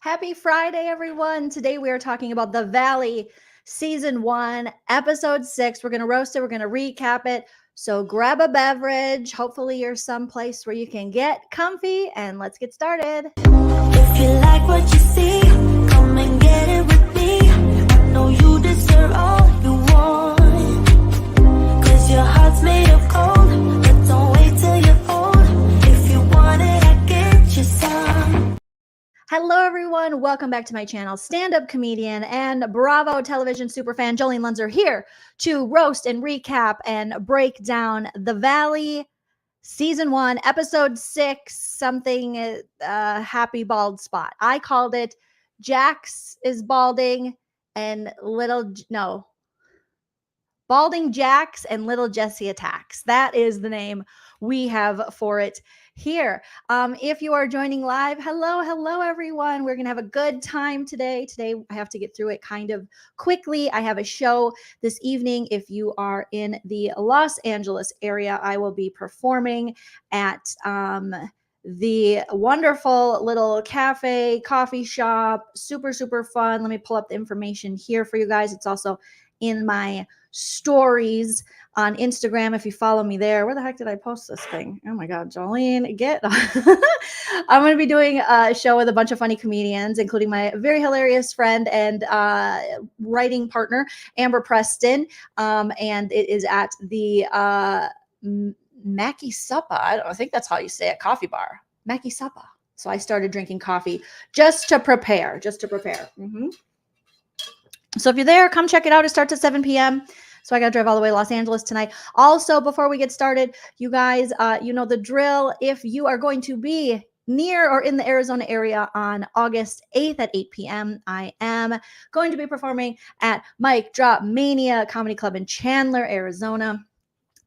Happy Friday, everyone. Today we are talking about The Valley, Season 1, Episode 6. We're going to roast it. We're going to recap it. So grab a beverage. Hopefully you're someplace where you can get comfy, and let's get started. If you like what you see, come and get it with me. I know you deserve all you want, 'cause your heart's made of gold, but don't wait till you're old. If you want it, I get you some. Hello, everyone. Welcome back to my channel. Stand-up comedian and Bravo television superfan Joleen Lunzer here to roast and recap and break down The Valley, Season 1, Episode 6, something happy bald spot. I called it Jax is balding and Balding Jax and Little Jessie Attacks. That is the name we have for it here. If you are joining live, hello, everyone. We're going to have a good time today. Today, I have to get through it kind of quickly. I have a show this evening. If you are in the Los Angeles area, I will be performing at the wonderful little cafe, coffee shop, super fun. Let me pull up the information here for you guys. It's also in my stories on Instagram if you follow me there. Where the heck did I post this thing? Oh my God, Jolene, get I'm going to be doing a show with a bunch of funny comedians, including my very hilarious friend and writing partner, Amber Preston. And it is at the Mackie Suppa. I think that's how you say it. Coffee bar. Mackie Suppa. So I started drinking coffee just to prepare. So if you're there, come check it out. It starts at 7 p.m. So I got to drive all the way to Los Angeles tonight. Also, before we get started, you guys, you know the drill. If you are going to be near or in the Arizona area on August 8th at 8 p.m., I am going to be performing at Mic Drop Mania Comedy Club in Chandler, Arizona.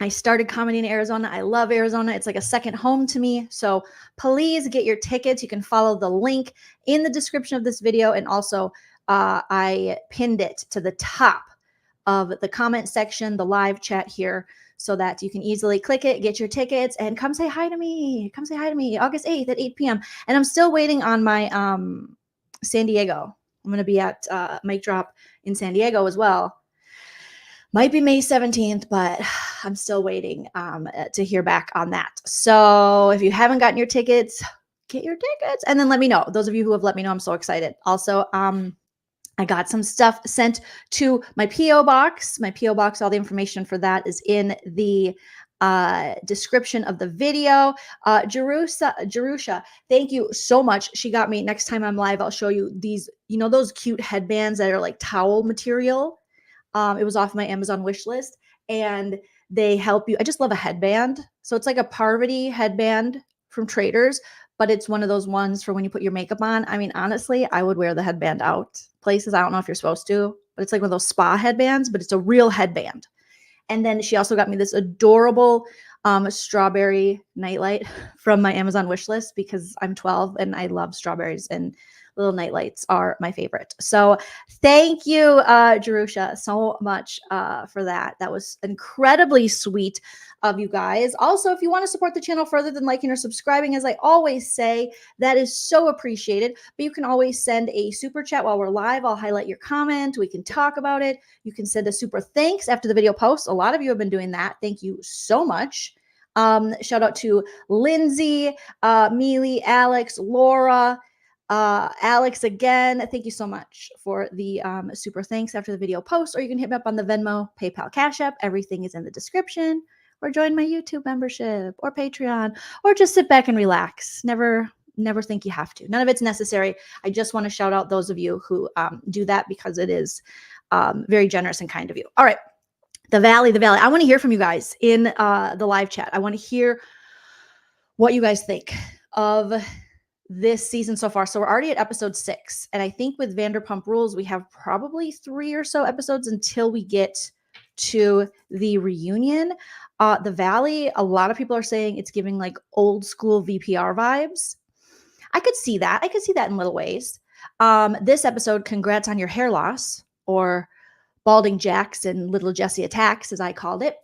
I started comedy in Arizona. I love Arizona. It's like a second home to me. So please get your tickets. You can follow the link in the description of this video, and also I pinned it to the top of the comment section, the live chat here, so that you can easily click it, get your tickets, and come say hi to me. Come say hi to me August 8th at 8 p.m. And I'm still waiting on my San Diego. I'm going to be at Mic Drop in San Diego as well. Might be May 17th, but I'm still waiting to hear back on that. So if you haven't gotten your tickets, get your tickets and then let me know. Those of you who have let me know, I'm so excited. Also, I got some stuff sent to my P.O. box. My P.O. box, all the information for that is in the description of the video. Jerusha, thank you so much. She got me, next time I'm live, I'll show you these, you know, those cute headbands that are like towel material. It was off my Amazon wish list, and they help you. I just love a headband. So it's like a Parvati headband from Traders, but it's one of those ones for when you put your makeup on. I mean, honestly, I would wear the headband out places. I don't know if you're supposed to, but it's like one of those spa headbands, but it's a real headband. And then she also got me this adorable strawberry nightlight from my Amazon wish list because I'm 12 and I love strawberries, and little nightlights are my favorite. So thank you, Jerusha, so much for that. That was incredibly sweet of you guys. Also, if you want to support the channel further than liking or subscribing, as I always say, that is so appreciated. But you can always send a super chat while we're live. I'll highlight your comment. We can talk about it. You can send a super thanks after the video posts. A lot of you have been doing that. Thank you so much. Shout out to Lindsay, Mealy, Alex, Laura, Alex again. Thank you so much for the super thanks after the video post, or you can hit me up on the Venmo, PayPal, Cash App. Everything is in the description, or join my YouTube membership or Patreon, or just sit back and relax. Never think you have to. None of it's necessary. I just want to shout out those of you who do that because it is very generous and kind of you. All right. The Valley. I want to hear from you guys in the live chat. I want to hear what you guys think of this season so far. So we're already at episode 6. And I think with Vanderpump Rules, we have probably 3 or so episodes until we get to the reunion. The Valley, a lot of people are saying it's giving like old school VPR vibes. I could see that. I could see that in little ways. This episode, congrats on your hair loss, or Balding Jax and Little Jessie Attacks, as I called it.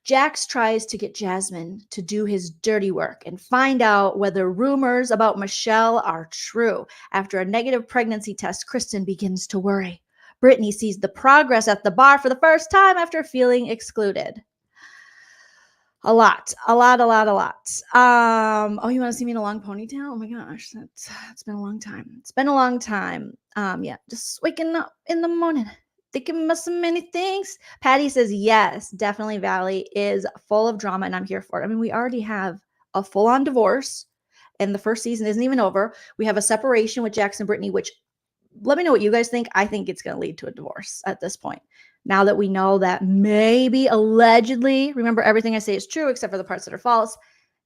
Jax tries to get Jasmine to do his dirty work and find out whether rumors about Michelle are true. After a negative pregnancy test, Kristen begins to worry. Brittany sees the progress at the bar for the first time after feeling excluded. A lot. Oh, you want to see me in a long ponytail? Oh my gosh, it's been a long time. It's been a long time. Yeah, just waking up in the morning, thinking about so many things. Patty says, yes, definitely Valley is full of drama and I'm here for it. I mean, we already have a full-on divorce and the first season isn't even over. We have a separation with Jax and Brittany, which let me know what you guys think. I think it's going to lead to a divorce at this point. Now that we know that maybe allegedly, remember everything I say is true except for the parts that are false,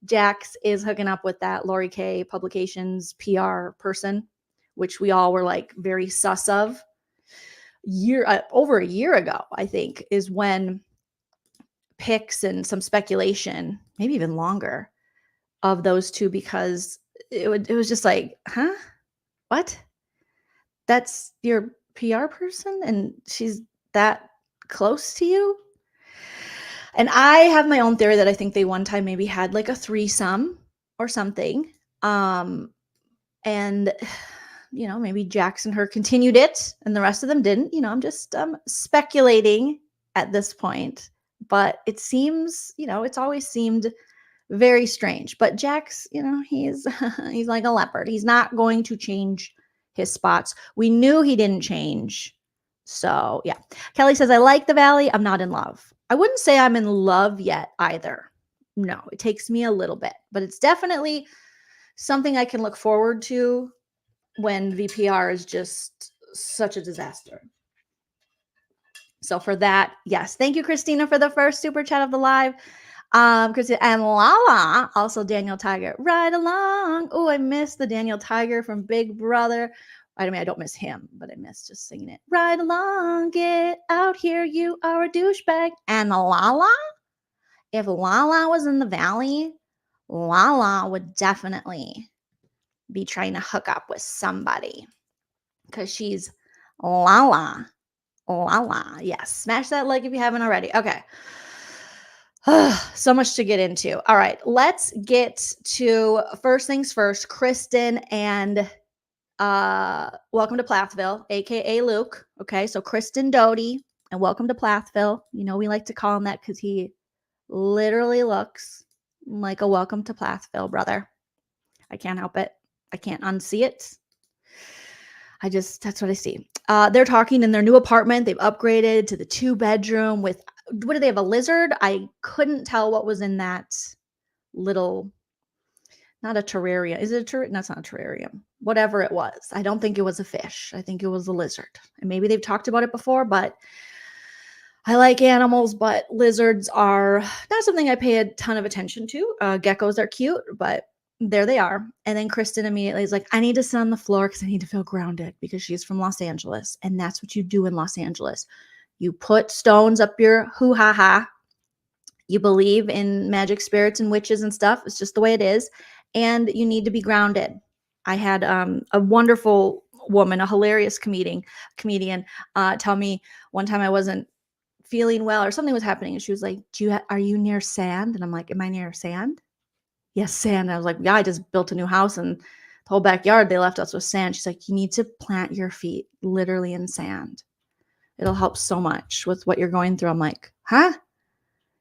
Jax is hooking up with that Lori K Publications PR person, which we all were like very sus of. Over a year ago, I think, is when pics and some speculation, maybe even longer, of those two, because it was just like, huh? What? That's your PR person and she's that close to you? And I have my own theory that I think they one time maybe had like a threesome or something. And maybe Jax and her continued it and the rest of them didn't. I'm just speculating at this point. But it seems, it's always seemed very strange. But Jax, he's he's like a leopard. He's not going to change his spots. We knew he didn't change. So yeah. Kelly says, I like the Valley. I'm not in love. I wouldn't say I'm in love yet either. No, it takes me a little bit, but it's definitely something I can look forward to when VPR is just such a disaster. So for that, yes. Thank you, Christina, for the first super chat of the live. Christina and Lala, also Daniel Tiger, right along. Oh, I miss the Daniel Tiger from Big Brother. I mean, I don't miss him, but I miss just singing it. Right along, get out here, you are a douchebag. And Lala, if Lala was in the Valley, Lala would definitely be trying to hook up with somebody because she's Lala. Lala, yes. Smash that like if you haven't already. Okay. So much to get into. All right, let's get to first things first. Kristen and welcome to Plathville, aka Luke. Okay, so Kristen Doty and welcome to Plathville. We like to call him that because he literally looks like a welcome to Plathville brother. I can't help it. I can't unsee it. That's what I see. They're talking in their new apartment. They've upgraded to the 2-bedroom with, what do they have, a lizard? I couldn't tell what was in that little, not a terrarium. Is it a terrarium? That's not a terrarium. Whatever it was. I don't think it was a fish. I think it was a lizard. And maybe they've talked about it before, but I like animals, but lizards are not something I pay a ton of attention to. Geckos are cute, but there they are. And then Kristen immediately is like, I need to sit on the floor because I need to feel grounded because she's from Los Angeles. And that's what you do in Los Angeles. You put stones up your hoo-ha-ha. You believe in magic spirits and witches and stuff. It's just the way it is. And you need to be grounded. I had a wonderful woman, a hilarious comedian tell me one time I wasn't feeling well or something was happening. And she was like, are you near sand? And I'm like, am I near sand? Yes, sand. And I was like, yeah, I just built a new house and the whole backyard they left us with sand. She's like, you need to plant your feet literally in sand. It'll help so much with what you're going through. I'm like, huh?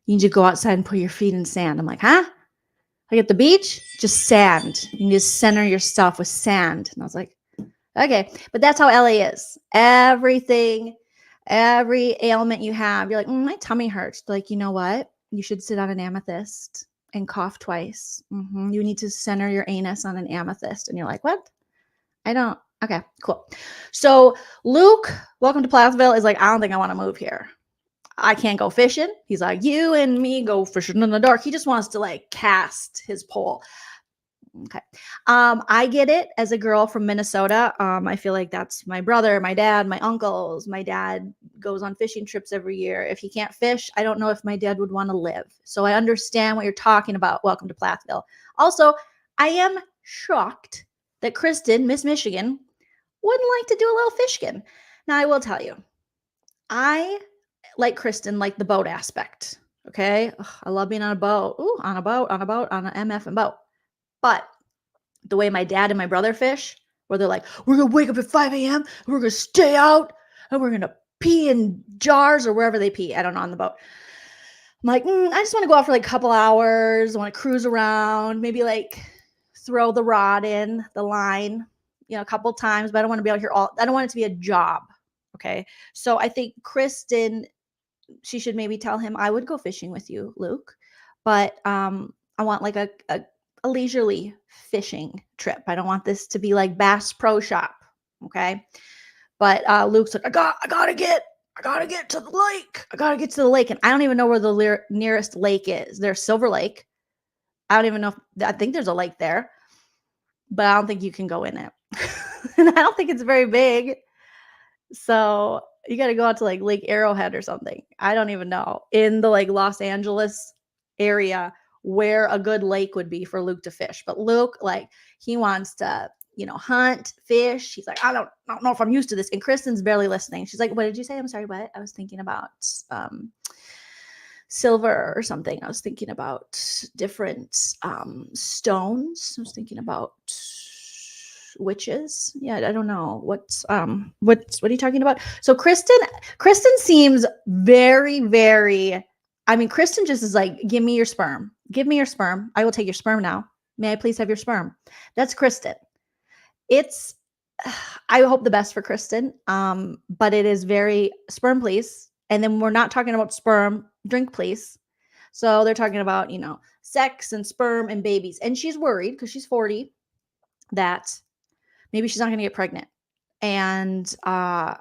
You need to go outside and put your feet in sand. I'm like, huh? Like at the beach? Just sand. You need to center your stuff with sand. And I was like, okay. But that's how LA is. Everything, every ailment you have, you're like, my tummy hurts. Like, you know what? You should sit on an amethyst and cough twice. You need to center your anus on an amethyst. And you're like, what? I don't. Okay, cool. So Luke, welcome to Plathville, is like, I don't think I want to move here. I can't go fishing. He's like, you and me go fishing in the dark. He just wants to like cast his pole. Okay. I get it as a girl from Minnesota. I feel like that's my brother, my dad, my uncles. My dad goes on fishing trips every year. If he can't fish, I don't know if my dad would want to live. So I understand what you're talking about. Welcome to Plathville. Also, I am shocked that Kristen, Miss Michigan, wouldn't like to do a little fishkin. Now, I will tell you, I, like Kristen, like the boat aspect. Okay. Ugh, I love being on a boat. Ooh, on a boat, on an MF and boat. But the way my dad and my brother fish, where they're like, we're going to wake up at 5 a.m. and we're going to stay out and we're going to pee in jars or wherever they pee. I don't know, on the boat. I'm like, I just want to go out for like a couple hours. I want to cruise around, maybe like throw the rod in the line, a couple times, but I don't want to be out here I don't want it to be a job. Okay. So I think Kristen, she should maybe tell him, I would go fishing with you, Luke, but I want like a leisurely fishing trip. I don't want this to be like Bass Pro Shop. Okay. But Luke's like, I gotta get to the lake. I gotta get to the lake. And I don't even know where the nearest lake is. There's Silver Lake. I don't even know. I think there's a lake there, but I don't think you can go in it. And I don't think it's very big. So you got to go out to like Lake Arrowhead or something. I don't even know, in the like Los Angeles area, where a good lake would be for Luke to fish. But Luke, like, he wants to, hunt, fish. He's like, I don't know if I'm used to this. And Kristen's barely listening. She's like, what did you say? I'm sorry, what? I was thinking about silver or something. I was thinking about different stones. I was thinking about witches. Yeah, I don't know. What are you talking about? So Kristen seems very, very, I mean, Kristen just is like, give me your sperm. Give me your sperm. I will take your sperm now. May I please have your sperm? That's Kristen. I hope the best for Kristen. But it is very sperm, please. And then we're not talking about sperm, drink, please. So they're talking about, sex and sperm and babies. And she's worried because she's 40 that maybe she's not going to get pregnant. And I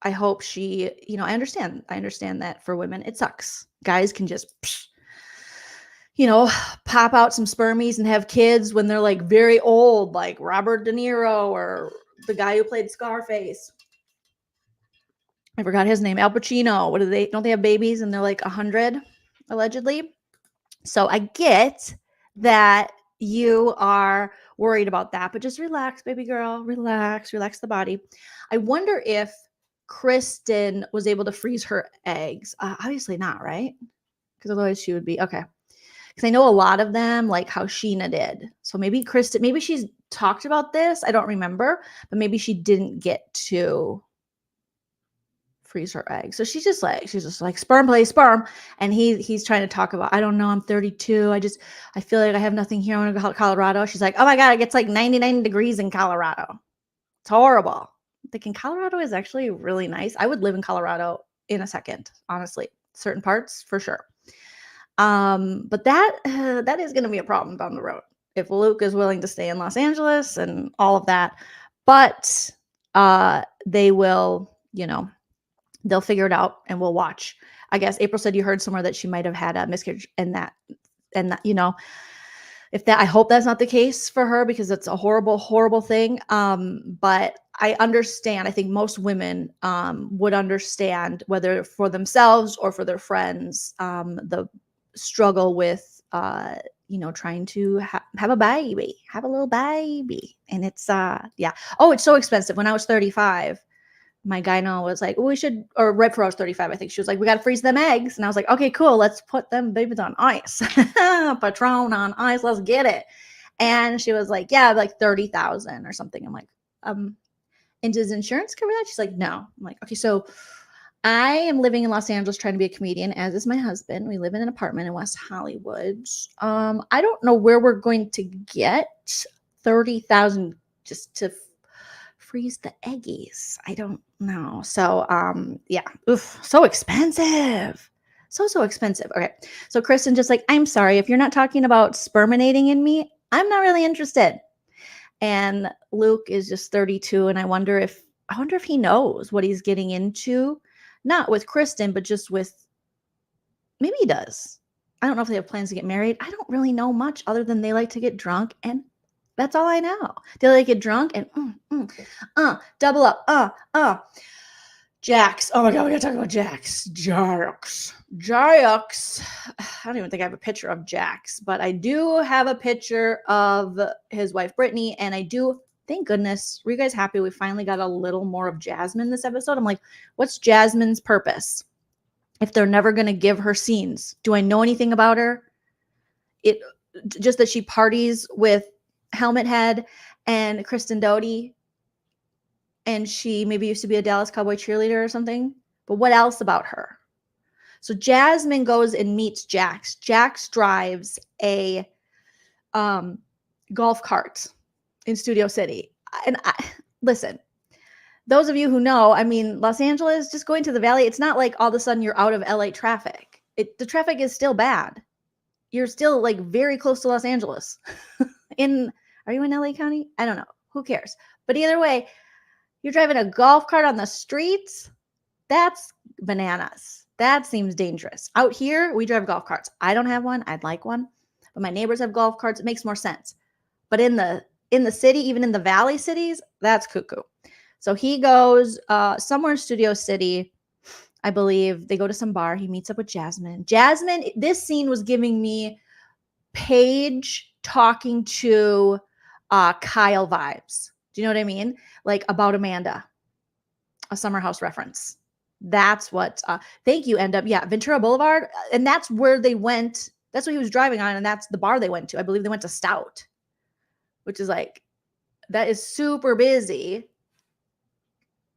hope she, I understand that for women, it sucks. Guys can just, pop out some spermies and have kids when they're like very old, like Robert De Niro or the guy who played Scarface. I forgot his name, Al Pacino. Don't they have babies and they're like 100 allegedly? So I get that you are worried about that, but just relax, baby girl, relax the body. I wonder if Kristen was able to freeze her eggs. Obviously not, right? Because otherwise she would be, okay. Because I know a lot of them, like how Sheena did. So maybe Kristen, maybe she's talked about this. I don't remember, but maybe she didn't get to freeze her eggs. So she's just like sperm, play sperm. And he's trying to talk about, I don't know, I'm 32. I feel like I have nothing here. I want to go to Colorado. She's like, oh my God, it gets like 99 degrees in Colorado. It's horrible. I'm thinking Colorado is actually really nice. I would live in Colorado in a second, honestly. Certain parts for sure. But that is going to be a problem down the road if Luke is willing to stay in Los Angeles and all of that. But they will, they'll figure it out and we'll watch. I guess April said you heard somewhere that she might have had a miscarriage and that, I hope that's not the case for her because it's a horrible, horrible thing. But I understand. I think most women would understand, whether for themselves or for their friends, the struggle with, trying to have a little baby. And it's, yeah. Oh, it's so expensive. When I was 35, my gyno was like, we should, or right before I was 35, I think she was like, we got to freeze them eggs. And I was like, okay, cool. Let's put them babies on ice. Patron on ice. Let's get it. And she was like, yeah, like 30,000 or something. I'm like, and does insurance cover that? She's like, no. I'm like, okay, so I am living in Los Angeles trying to be a comedian, as is my husband. We live in an apartment in West Hollywood. I don't know where we're going to get 30,000 just to freeze the eggies. I don't know. So, yeah. Oof, so expensive. So expensive. Okay. So Kristen just like, I'm sorry, if you're not talking about sperminating in me, I'm not really interested. And Luke is just 32. And I wonder if he knows what he's getting into, not with Kristen, but just with, maybe he does. I don't know if they have plans to get married. I don't really know much other than they like to get drunk, and that's all I know. They like to get drunk and double up, Jax. Oh my God, we gotta talk about Jax. Jax. I don't even think I have a picture of Jax, but I do have a picture of his wife, Brittany, and I do, thank goodness. Were you guys happy? We finally got a little more of Jasmine this episode. I'm like, what's Jasmine's purpose? if they're never going to give her scenes? Do I know anything about her? It just that she parties with Helmet Head and Kristen Doty, and she maybe used to be a Dallas Cowboy cheerleader or something. But what else about her? So Jasmine goes and meets Jax. Jax drives a golf cart in Studio City. And listen, those of you who know, I mean, Los Angeles, just going to the Valley, it's not like all of a sudden you're out of LA traffic. The traffic is still bad. You're still like very close to Los Angeles. Are you in LA County? I don't know. Who cares? But either way, you're driving a golf cart on the streets. That's bananas. That seems dangerous. Out here, we drive golf carts. I don't have one. I'd like one. But my neighbors have golf carts. It makes more sense. But in the city, even in the Valley cities, that's cuckoo. So he goes somewhere in Studio City, I believe. They go to some bar. He meets up with Jasmine. Jasmine, this scene was giving me Paige talking to Kyle vibes. Do you know what I mean? Like about Amanda, a Summer House reference. That's what, thank you, yeah, Ventura Boulevard. And that's where they went. That's what he was driving on. And that's the bar they went to. I believe they went to Stout, which is like, that is super busy.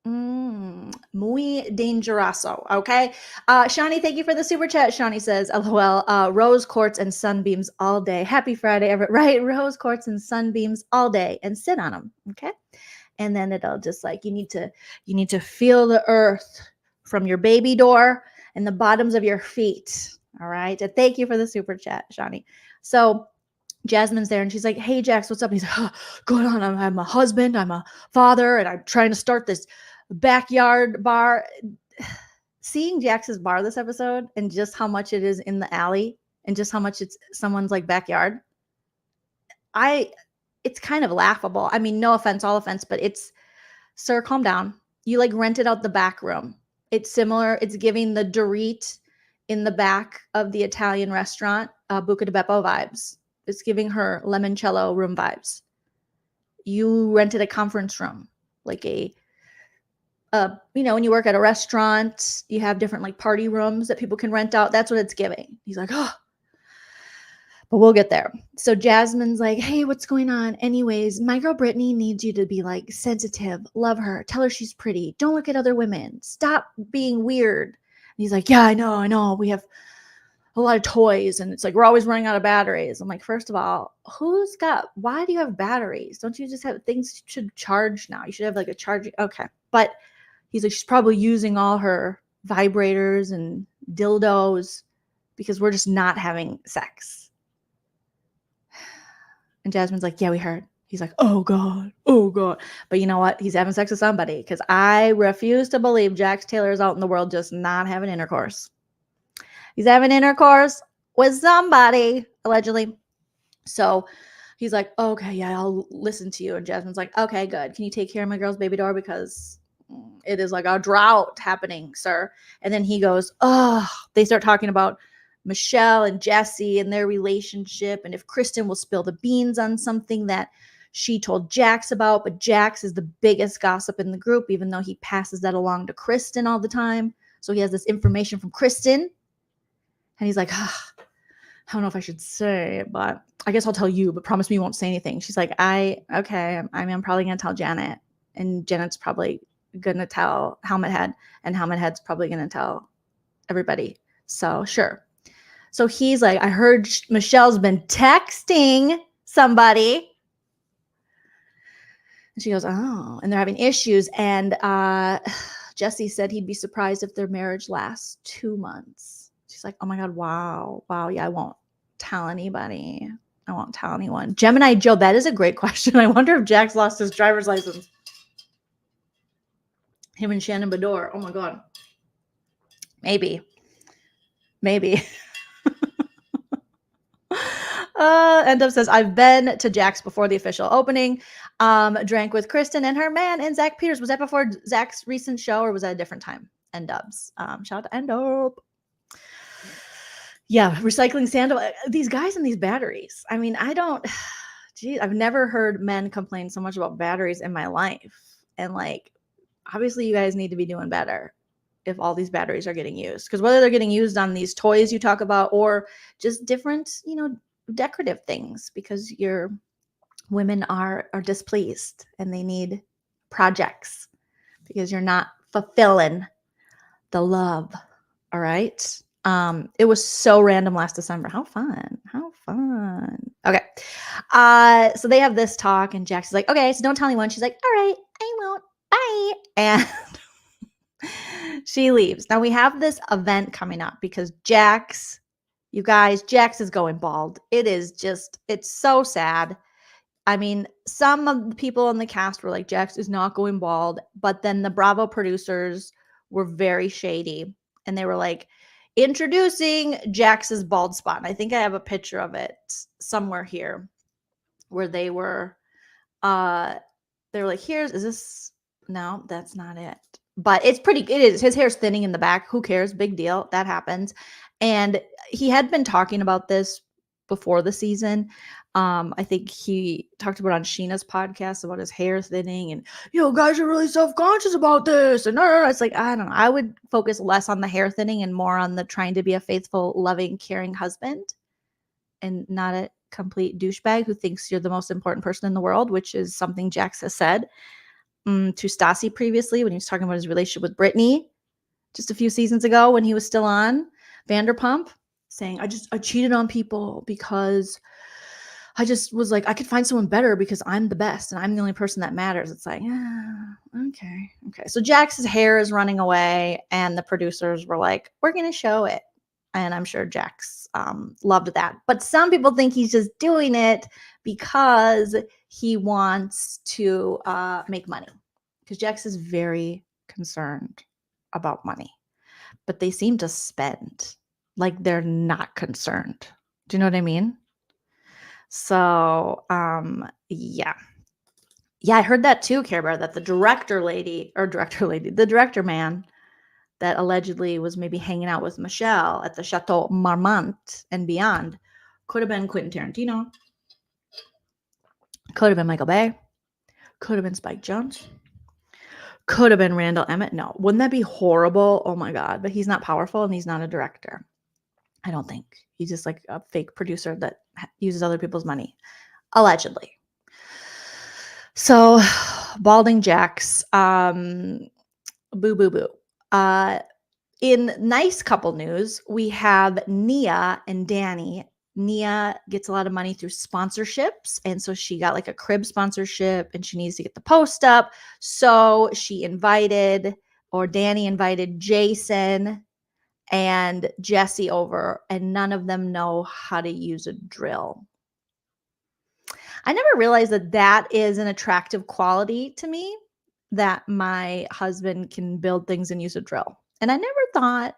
Muy dangeroso. Okay. Shawnee, thank you for the super chat. Shawnee says, LOL, rose quartz and sunbeams all day. Happy Friday, right? Rose quartz and sunbeams all day and sit on them. Okay. And then it'll just like, you need to feel the earth from your baby door and the bottoms of your feet. All right. And thank you for the super chat, Shawnee. So Jasmine's there and she's like, hey, Jax, what's up? And he's like, oh, going on. I'm a husband. I'm a father. And I'm trying to start this backyard bar. Seeing Jax's bar this episode and just how much it is in the alley and just how much it's someone's like backyard. It's kind of laughable. I mean, no offense, all offense, but it's, sir, calm down. You like rented out the back room. It's similar. It's giving the Dorit in the back of the Italian restaurant, Buca di Beppo vibes. It's giving her limoncello room vibes. You rented a conference room, like when you work at a restaurant, you have different like party rooms that people can rent out. That's what it's giving. He's like, oh, but we'll get there. So Jasmine's like, hey, what's going on? Anyways, my girl Brittany needs you to be like sensitive, love her, tell her she's pretty. Don't look at other women. Stop being weird. And he's like, yeah, I know. We have a lot of toys and it's like, we're always running out of batteries. I'm like, first of all, why do you have batteries? Don't you just have things should charge now? You should have like a charging. Okay. But he's like, she's probably using all her vibrators and dildos because we're just not having sex. And Jasmine's like, yeah, we heard. He's like, oh God. But you know what? He's having sex with somebody because I refuse to believe Jax Taylor is out in the world just not having intercourse. He's having intercourse with somebody, allegedly. So he's like, okay, yeah, I'll listen to you. And Jasmine's like, okay, good. Can you take care of my girl's baby door? Because it is like a drought happening, sir. And then he goes, oh, they start talking about Michelle and Jesse and their relationship. And if Kristen will spill the beans on something that she told Jax about, but Jax is the biggest gossip in the group, even though he passes that along to Kristen all the time. So he has this information from Kristen. And he's like, I don't know if I should say it, but I guess I'll tell you, but promise me you won't say anything. She's like, I'm probably going to tell Janet. And Janet's probably going to tell Helmet Head. And Helmet Head's probably going to tell everybody. So sure. So he's like, I heard Michelle's been texting somebody. And she goes, oh, and they're having issues. And Jesse said he'd be surprised if their marriage lasts 2 months. She's like, oh my God, wow. Yeah, I won't tell anybody. I won't tell anyone. Gemini Joe, that is a great question. I wonder if Jax lost his driver's license. Him and Shannon Bedore. Oh my God. Maybe. End up says, I've been to Jax before the official opening. Drank with Kristen and her man and Zach Peters. Was that before Zach's recent show or was that a different time? End-ups. Shout out to End-up. Yeah, recycling sandal. These guys and these batteries. I mean, I've never heard men complain so much about batteries in my life. And like, obviously you guys need to be doing better. if all these batteries are getting used. Because whether they're getting used on these toys you talk about or just different, decorative things, because your women are displeased and they need projects because you're not fulfilling the love. All right. It was so random last December. How fun. Okay. So they have this talk and Jax is like, okay, so don't tell anyone. She's like, all right, I won't. Bye. And she leaves. Now we have this event coming up because Jax, you guys, Jax is going bald. It's so sad. I mean, some of the people in the cast were like, Jax is not going bald. But then the Bravo producers were very shady. And they were like, introducing Jax's bald spot. And I think I have a picture of it somewhere here where they were like, no, that's not it. But it is. His hair's thinning in the back. Who cares? Big deal. That happens. And he had been talking about this before the season. I think he talked about on Sheena's podcast about his hair thinning and, guys are really self-conscious about this. And it's like, I don't know. I would focus less on the hair thinning and more on the trying to be a faithful, loving, caring husband and not a complete douchebag who thinks you're the most important person in the world, which is something Jax has said to Stassi previously when he was talking about his relationship with Brittany just a few seasons ago when he was still on Vanderpump, saying, I cheated on people because I just was like, I could find someone better because I'm the best and I'm the only person that matters. It's like, okay. So Jax's hair is running away and the producers were like, we're going to show it. And I'm sure Jax loved that. But some people think he's just doing it because he wants to make money. Because Jax is very concerned about money. But they seem to spend like they're not concerned. Do you know what I mean? So, yeah. Yeah, I heard that too, Care Bear, that the director man that allegedly was maybe hanging out with Michelle at the Chateau Marmont and beyond could have been Quentin Tarantino, could have been Michael Bay, could have been Spike Jonze, could have been Randall Emmett. No, wouldn't that be horrible? Oh my God, but he's not powerful and he's not a director. I don't think. He's just like a fake producer that uses other people's money, allegedly. So, balding Jax, boo, boo, boo. In nice couple news, we have Nia and Danny. Nia gets a lot of money through sponsorships. And so she got like a crib sponsorship and she needs to get the post up. So Danny invited Jason and Jesse over, and none of them know how to use a drill. I never realized that is an attractive quality to me, that my husband can build things and use a drill. And I never thought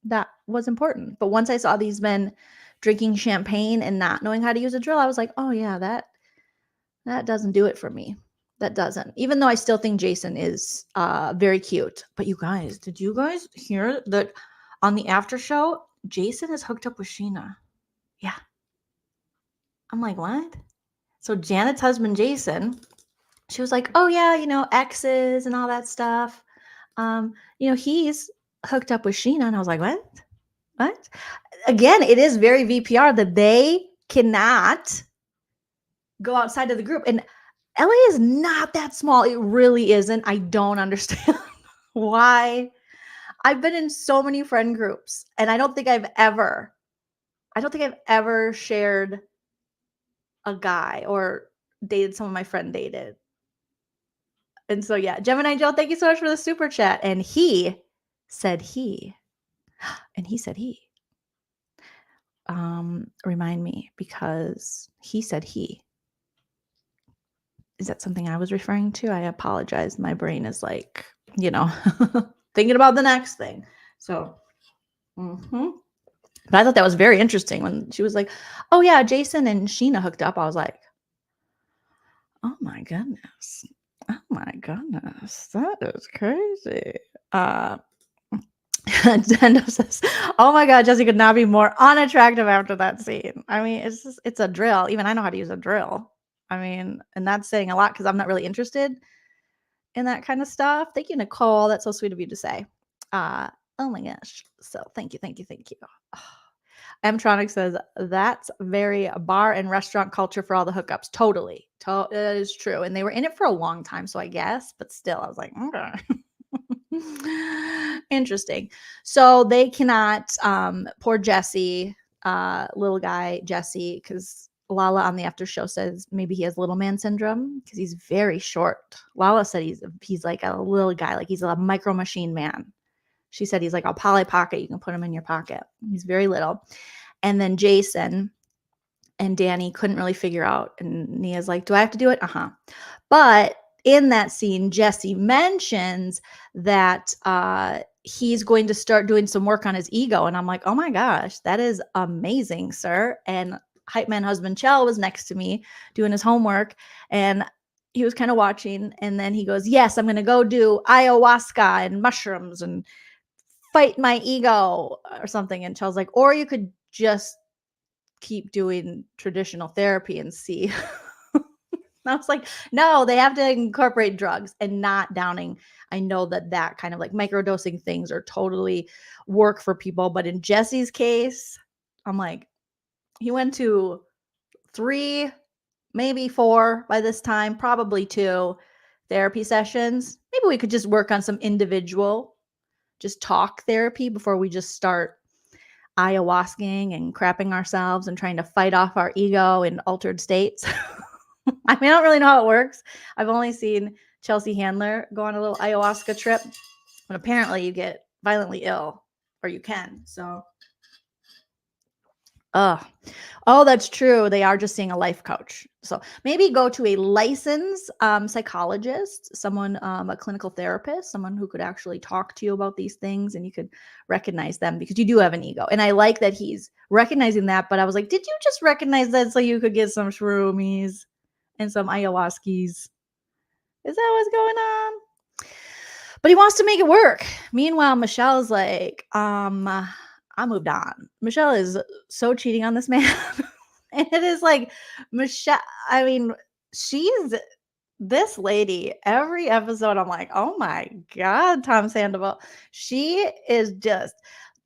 that was important. But once I saw these men drinking champagne and not knowing how to use a drill, I was like, oh yeah, that doesn't do it for me. That doesn't. Even though I still think Jason is very cute. But you guys, did you guys hear that on the after show, Jason is hooked up with Sheena? Yeah. I'm like, what? So Janet's husband, Jason, she was like, oh yeah, exes and all that stuff. He's hooked up with Sheena. And I was like, what? Again, it is very VPR that they cannot go outside of the group. And LA is not that small. It really isn't. I don't understand why. I've been in so many friend groups and I don't think I've ever shared a guy or dated someone my friend dated. And so, yeah, Gemini Joe, thank you so much for the super chat. And he said he. Remind me, because he said he. Is that something I was referring to? I apologize. My brain is like, thinking about the next thing. So, but I thought that was very interesting when she was like, oh yeah, Jason and Sheena hooked up. I was like, oh my goodness. That is crazy. Dendo says, oh my God, Jesse could not be more unattractive after that scene. I mean, it's a drill. Even I know how to use a drill. I mean, and that's saying a lot because I'm not really interested and that kind of stuff. Thank you, Nicole. That's so sweet of you to say. Oh my gosh. So thank you, thank you, thank you. Mtronic says that's very bar and restaurant culture for all the hookups. Totally. That is true. And they were in it for a long time, so I guess, but still, I was like, okay. Interesting. So they cannot, poor Jesse, little guy Jesse, because Lala on the after show says maybe he has little man syndrome because he's very short. Lala said he's like a little guy, like he's a micro machine man. She said he's like a Polly Pocket. You can put him in your pocket. He's very little. And then Jason and Danny couldn't really figure out. And Nia's like, do I have to do it? Uh-huh. But in that scene, Jesse mentions that he's going to start doing some work on his ego. And I'm like, oh my gosh, that is amazing, sir. And Hype Man husband Chell was next to me doing his homework. And he was kind of watching. And then he goes, yes, I'm going to go do ayahuasca and mushrooms and fight my ego or something. And Chell's like, or you could just keep doing traditional therapy and see. I was like, no, they have to incorporate drugs and not downing. I know that kind of like microdosing things are totally work for people. But in Jesse's case, I'm like, he went to 3, maybe 4 by this time, probably 2 therapy sessions. Maybe we could just work on some individual, just talk therapy before we just start ayahuascaing and crapping ourselves and trying to fight off our ego in altered states. I mean, I don't really know how it works. I've only seen Chelsea Handler go on a little ayahuasca trip, but apparently you get violently ill, or you can. So, oh, that's true. They are just seeing a life coach. So maybe go to a licensed psychologist, someone, a clinical therapist, someone who could actually talk to you about these things, and you could recognize them because you do have an ego. And I like that he's recognizing that. But I was like, did you just recognize that so you could get some shroomies and some ayahuascas? Is that what's going on? But he wants to make it work. Meanwhile, Michelle's like, I moved on. Michelle is so cheating on this man. And it is like, Michelle, I mean, she's this lady. Every episode, I'm like, oh my God, Tom Sandoval. She is just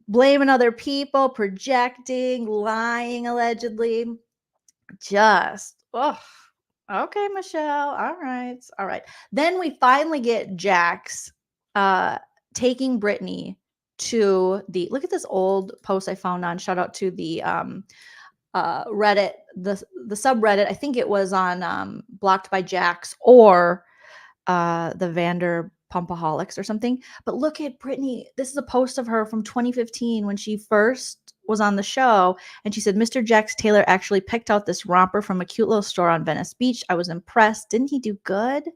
blaming other people, projecting, lying, allegedly. Just, oh, okay, Michelle. All right. All right. Then we finally get Jax taking Brittany to the, look at this old post I found on, shout out to the Reddit, the subreddit. I think it was on Blocked by Jax or the Vander Pumpaholics or something. But look at Brittany. This is a post of her from 2015 when she first was on the show. And she said, Mr. Jax Taylor actually picked out this romper from a cute little store on Venice Beach. I was impressed. Didn't he do good?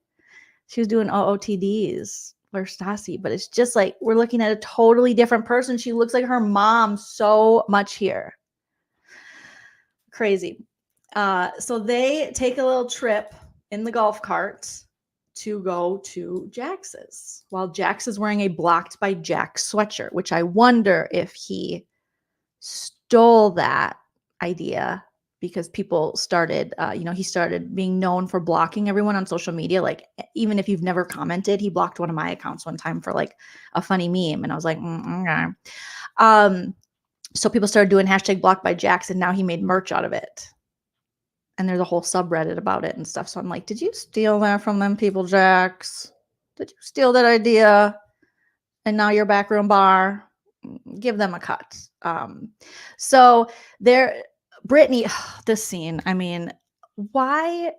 She was doing OOTDs. Stassi, but it's just like we're looking at a totally different person. She looks like her mom so much here. Crazy. So they take a little trip in the golf cart to go to Jax's while Jax is wearing a Blocked by Jax sweatshirt, which I wonder if he stole that idea because people started, he started being known for blocking everyone on social media. Like, even if you've never commented, he blocked one of my accounts one time for like a funny meme. And I was like, okay. So people started doing hashtag Blocked by Jax, and now he made merch out of it. And there's a whole subreddit about it and stuff. So I'm like, did you steal that from them people, Jax? Did you steal that idea? And now you're backroom bar. Give them a cut. So there, Brittany, this scene, I mean, why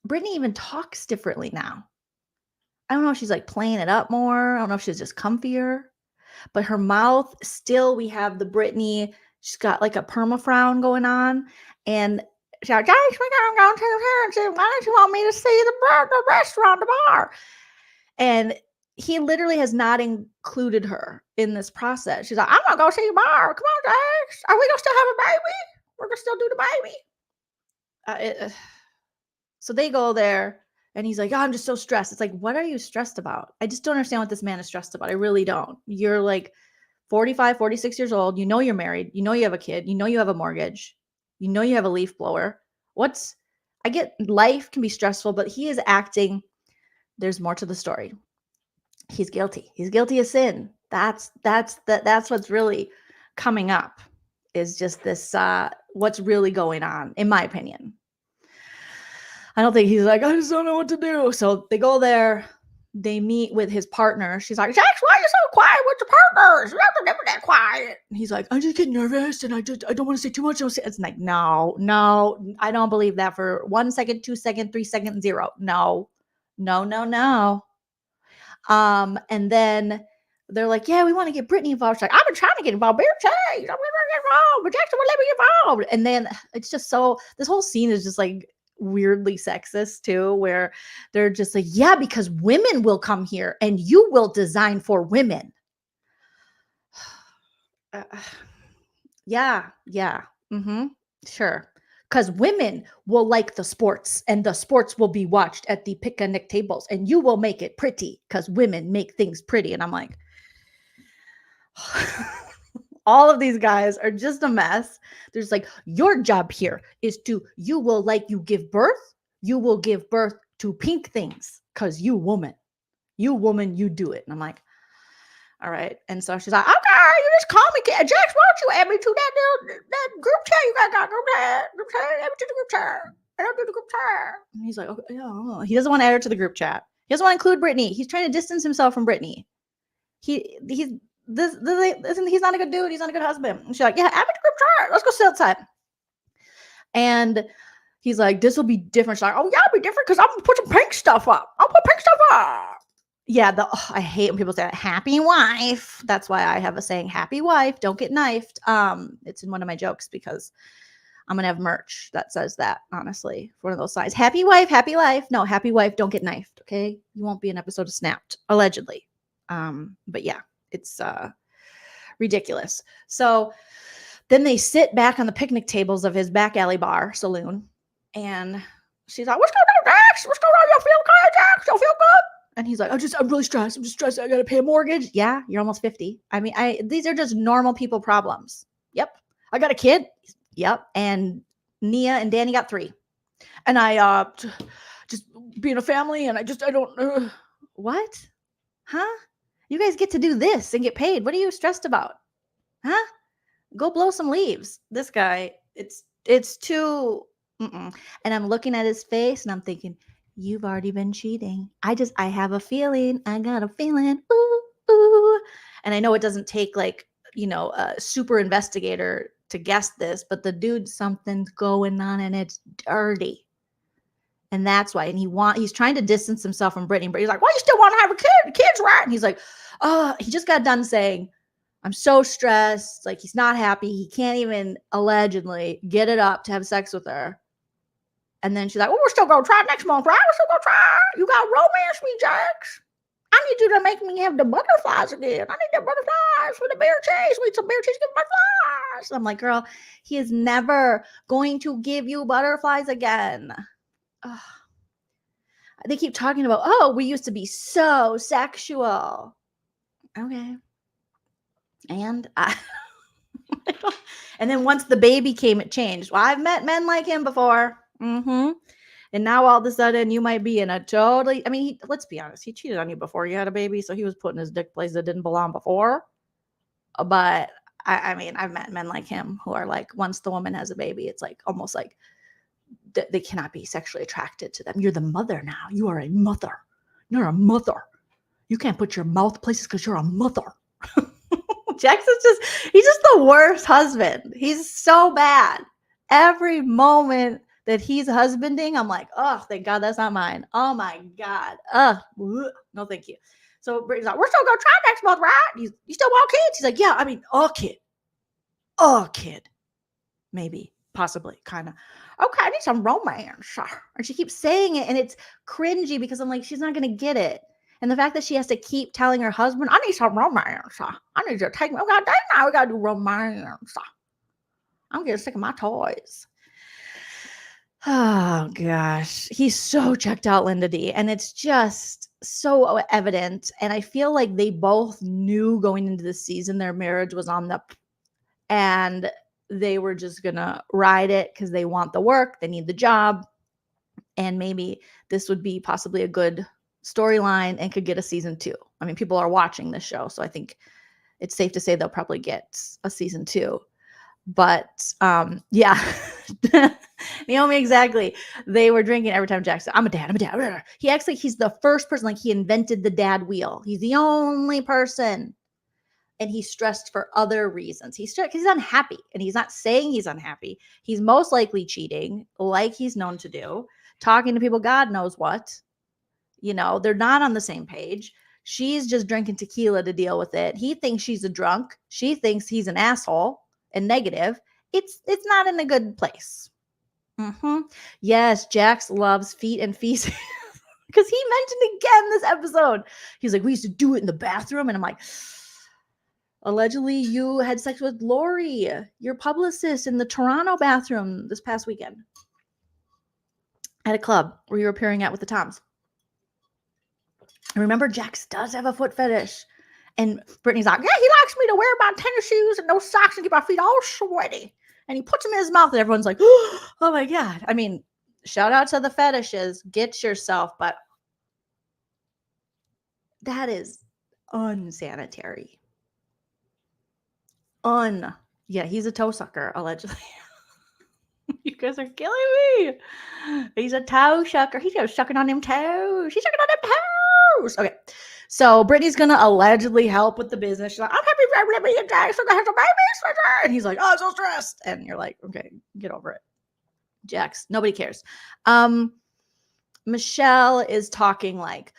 Brittany even talks differently now? I don't know if she's like playing it up more. I don't know if she's just comfier, but her mouth still, we have the Brittany, she's got like a perma frown going on. And she's like, guys, we're going to go to the parents. Why don't you want me to see the restaurant, the bar? And he literally has not included her in this process. She's like, I'm going to go see the bar. Come on, Jax. Are we going to still have a baby? We're going to still do the baby. So they go there and he's like, oh, I'm just so stressed. It's like, what are you stressed about? I just don't understand what this man is stressed about. I really don't. You're like 45, 46 years old. You know you're married. You know you have a kid. You know you have a mortgage. You know you have a leaf blower. I get life can be stressful, but he is acting there's more to the story. He's guilty. He's guilty of sin. That's what's really coming up, is just this what's really going on, in my opinion. I don't think he's like, I just don't know what to do. So they go there, they meet with his partner. She's like, Jax, why are you so quiet with your partners? You're never that quiet. And he's like, I just get nervous and I don't want to say too much. It's like, no, I don't believe that for 1 second, 2 seconds, 3 seconds, 0. No. And then they're like, yeah, we want to get Brittany involved. She's like, I've been trying to get involved. I'm trying to get involved, but Jackson won't let me get involved. And then it's just so, this whole scene is just like weirdly sexist too, where they're just like, yeah, because women will come here and you will design for women. Yeah. Sure. Because women will like the sports and the sports will be watched at the picnic tables and you will make it pretty because women make things pretty. And I'm like, all of these guys are just a mess. There's like, your job here is to, you will give birth to pink things because you woman, you do it. And I'm like, all right. And so she's like, okay, you just call me Jax, why don't you add me to that group chat you got group chat, add me to the group chat. I don't do the group chat. And he's like, okay, yeah. He doesn't want to add her to the group chat. He doesn't want to include Brittany. He's trying to distance himself from Brittany. He's not a good dude. He's not a good husband. And she's like, yeah, add me to the group chat. Let's go sit outside. And he's like, this will be different. She's like, oh yeah, it'll be different because I'm gonna put some pink stuff up. I'll put pink stuff up. Yeah, I hate when people say that. Happy wife. That's why I have a saying, happy wife, don't get knifed. It's in one of my jokes because I'm gonna have merch that says that, honestly, for one of those signs. Happy wife, happy life. No, happy wife, don't get knifed. Okay. You won't be an episode of Snapped, allegedly. But yeah, it's ridiculous. So then they sit back on the picnic tables of his back alley bar saloon, and she's like, what's going on, Jax? What's going on? You feel good, Jax? You feel good? And he's like, I'm really stressed. I'm just stressed. I got to pay a mortgage. Yeah, you're almost 50. I mean, these are just normal people problems. Yep. I got a kid. Yep. And Nia and Danny got 3. And I just being a family, and I don't. What? Huh? You guys get to do this and get paid. What are you stressed about? Huh? Go blow some leaves. This guy, it's too. And I'm looking at his face and I'm thinking, you've already been cheating. I have a feeling. I got a feeling. Ooh. And I know it doesn't take like, a super investigator to guess this, but the dude, something's going on and it's dirty. And that's why. And he's trying to distance himself from Brittany, but he's like, well, you still want to have a kid? The kid's right. And he's like, oh, he just got done saying, I'm so stressed. Like, he's not happy. He can't even allegedly get it up to have sex with her. And then she's like, well, we're still going to try next month, right? We're still going to try. You got to romance me, Jax. I need you to make me have the butterflies again. I need the butterflies for the beer cheese. We need some beer cheese, give butterflies. And I'm like, girl, he is never going to give you butterflies again. Ugh. They keep talking about, oh, we used to be so sexual. Okay. And and then once the baby came, it changed. Well, I've met men like him before. And now all of a sudden you might be in a totally, I mean, let's be honest, he cheated on you before you had a baby. So he was putting his dick places that didn't belong before. But I mean, I've met men like him who are like, once the woman has a baby, it's like almost like they cannot be sexually attracted to them. You're the mother now. You are a mother. You're a mother. You can't put your mouth places because you're a mother. Jackson's he's just the worst husband. He's so bad. Every moment that he's husbanding, I'm like, oh, thank God that's not mine. Oh my God. No, thank you. So Brittany's like, we're still gonna try next month, right? You still want kids? He's like, yeah, I mean, a kid. Maybe, possibly, kind of. Okay, I need some romance. And she keeps saying it, and it's cringy because I'm like, she's not gonna get it. And the fact that she has to keep telling her husband, I need some romance. I need you to take me. We got a date now. We got to do romance. I'm getting sick of my toys. Oh, gosh. He's so checked out, Linda D. And it's just so evident. And I feel like they both knew going into the season their marriage was on the... And they were just going to ride it because they want the work. They need the job. And maybe this would be possibly a good storyline and could get a season 2. I mean, people are watching this show, so I think it's safe to say they'll probably get a season 2. But yeah, Naomi, exactly. They were drinking every time Jack said, I'm a dad. He's the first person, like he invented the dad wheel. He's the only person. And he's stressed for other reasons. He's stressed because he's unhappy, and he's not saying he's unhappy. He's most likely cheating, like he's known to do, talking to people, God knows what. You know, they're not on the same page. She's just drinking tequila to deal with it. He thinks she's a drunk. She thinks he's an asshole and negative. It's not in a good place. Yes, Jax loves feet and feces. Because he mentioned again this episode. He's like, we used to do it in the bathroom. And I'm like, allegedly, you had sex with Lori, your publicist, in the Toronto bathroom this past weekend at a club where you were appearing at with the Toms. And remember, Jax does have a foot fetish. And Brittany's like, yeah, he likes me to wear my tennis shoes and no socks and get my feet all sweaty. And he puts them in his mouth, and everyone's like, oh my God. I mean, shout out to the fetishes. Get yourself. But that is unsanitary. Yeah, he's a toe sucker, allegedly. You guys are killing me. He's a toe sucker. He's sucking on them toes. He's sucking on them toes. Okay. So Brittany's gonna allegedly help with the business. She's like, I'm happy for me and Jackson to have some babies. And he's like, oh, I'm so stressed. And you're like, okay, get over it. Jax, nobody cares. Michelle is talking like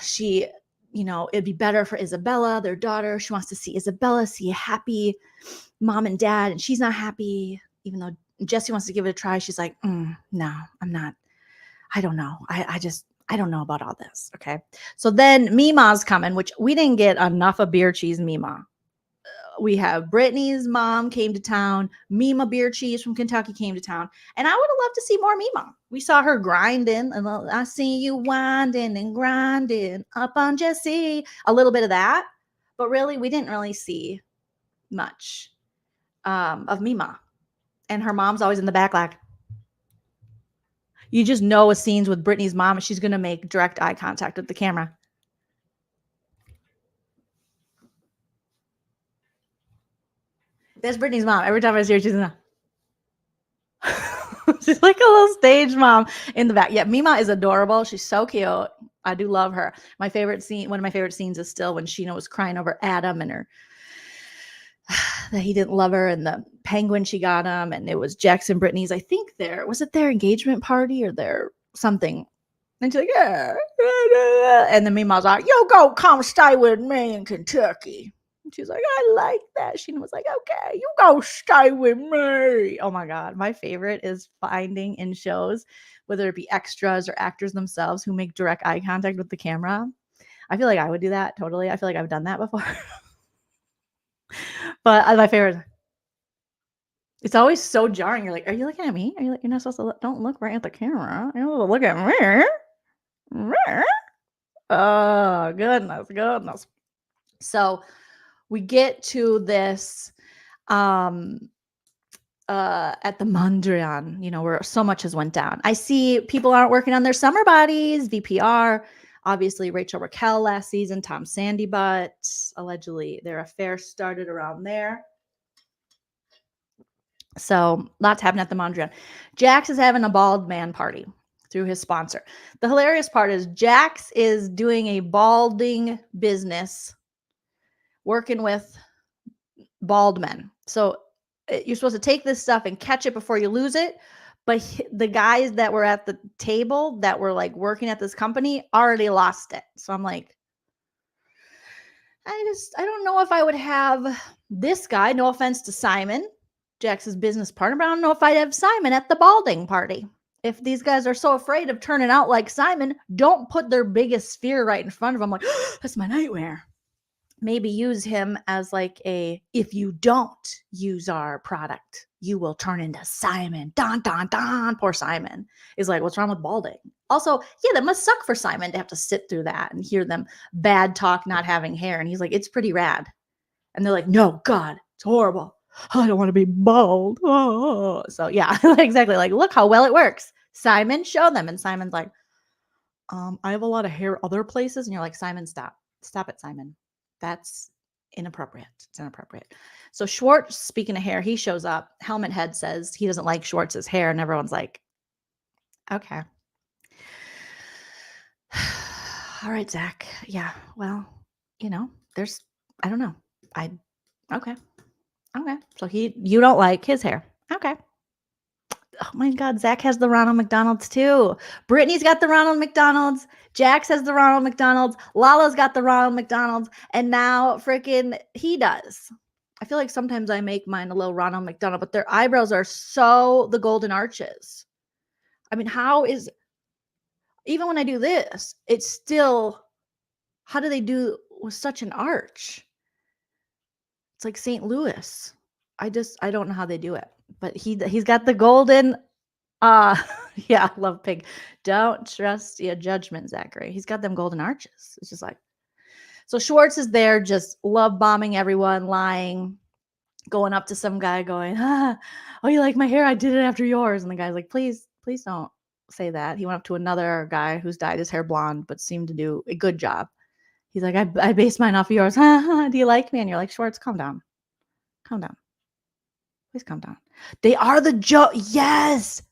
she, you know, it'd be better for Isabella, their daughter. She wants to see Isabella see a happy mom and dad, and she's not happy, even though Jessie wants to give it a try. She's like, no, I'm not. I don't know. I don't know about all this. Okay. So then Mima's coming, which we didn't get enough of beer cheese Mima. We have Brittany's mom came to town. Mima Beer Cheese from Kentucky came to town. And I would have loved to see more Mima. We saw her grinding. And I see you winding and grinding up on Jessie. A little bit of that. But really, we didn't really see much of Mima. And her mom's always in the back like, you just know a scene's with Brittany's mom, and she's going to make direct eye contact with the camera. That's Brittany's mom. Every time I see her, she's in she's like a little stage mom in the back. Yeah, Mima is adorable. She's so cute. I do love her. My favorite scene, one of my favorite scenes is still when Sheena was crying over Adam and her that he didn't love her, and the penguin she got him, and it was Jackson Brittany's, I think was it their engagement party or their something. And she's like, yeah. And then Mima's like, you go come stay with me in Kentucky. And she's like, I like that. Sheena was like, okay, you go stay with me. Oh my God. My favorite is finding in shows, whether it be extras or actors themselves who make direct eye contact with the camera. I feel like I would do that totally. I feel like I've done that before. But my favorite, it's always so jarring. You're like, are you looking at me? Are you like, you're not supposed to don't look right at the camera. You're supposed to look at me. Oh, goodness. So we get to this at the Mondrian, you know, where so much has went down. I see people aren't working on their summer bodies, VPR. Obviously, Rachel Raquel last season, Tom Sandy Butt. Allegedly, their affair started around there. So lots happening at the Mondrian. Jax is having a bald man party through his sponsor. The hilarious part is Jax is doing a balding business working with bald men. So you're supposed to take this stuff and catch it before you lose it. But the guys that were at the table that were like working at this company already lost it. So I'm like, I don't know if I would have this guy, no offense to Simon, Jax's business partner, but I don't know if I'd have Simon at the balding party. If these guys are so afraid of turning out like Simon, don't put their biggest fear right in front of them. Like, oh, that's my nightmare. Maybe use him as like if you don't use our product, you will turn into Simon. Don. Poor Simon is like, what's wrong with balding? Also, yeah, that must suck for Simon to have to sit through that and hear them bad talk not having hair. And he's like, it's pretty rad. And they're like, no, God, it's horrible. I don't want to be bald. Oh. So yeah, exactly. Like, look how well it works. Simon, show them. And Simon's like, I have a lot of hair other places. And you're like, Simon, stop. Stop it, Simon. That's inappropriate. It's inappropriate. So Schwartz, speaking of hair, he shows up. Helmet Head says he doesn't like Schwartz's hair. And everyone's like, okay. All right, Zach. Yeah. Well, there's, I don't know. Okay. Okay. So you don't like his hair. Okay. Oh my God, Zach has the Ronald McDonald's too. Brittany's got the Ronald McDonald's. Jax has the Ronald McDonald's. Lala's got the Ronald McDonald's. And now freaking he does. I feel like sometimes I make mine a little Ronald McDonald, but their eyebrows are so the golden arches. I mean, even when I do this, it's still, how do they do with such an arch? It's like St. Louis. I don't know how they do it, but he's got the golden, yeah, love pig. Don't trust your judgment, Zachary. He's got them golden arches. It's just like, so Schwartz is there just love bombing everyone, lying, going up to some guy going, oh, you like my hair? I did it after yours. And the guy's like, please don't say that. He went up to another guy who's dyed his hair blonde, but seemed to do a good job. He's like, I based mine off of yours. Do you like me? And you're like, Schwartz, calm down. Calm down. Please calm down. They are yes.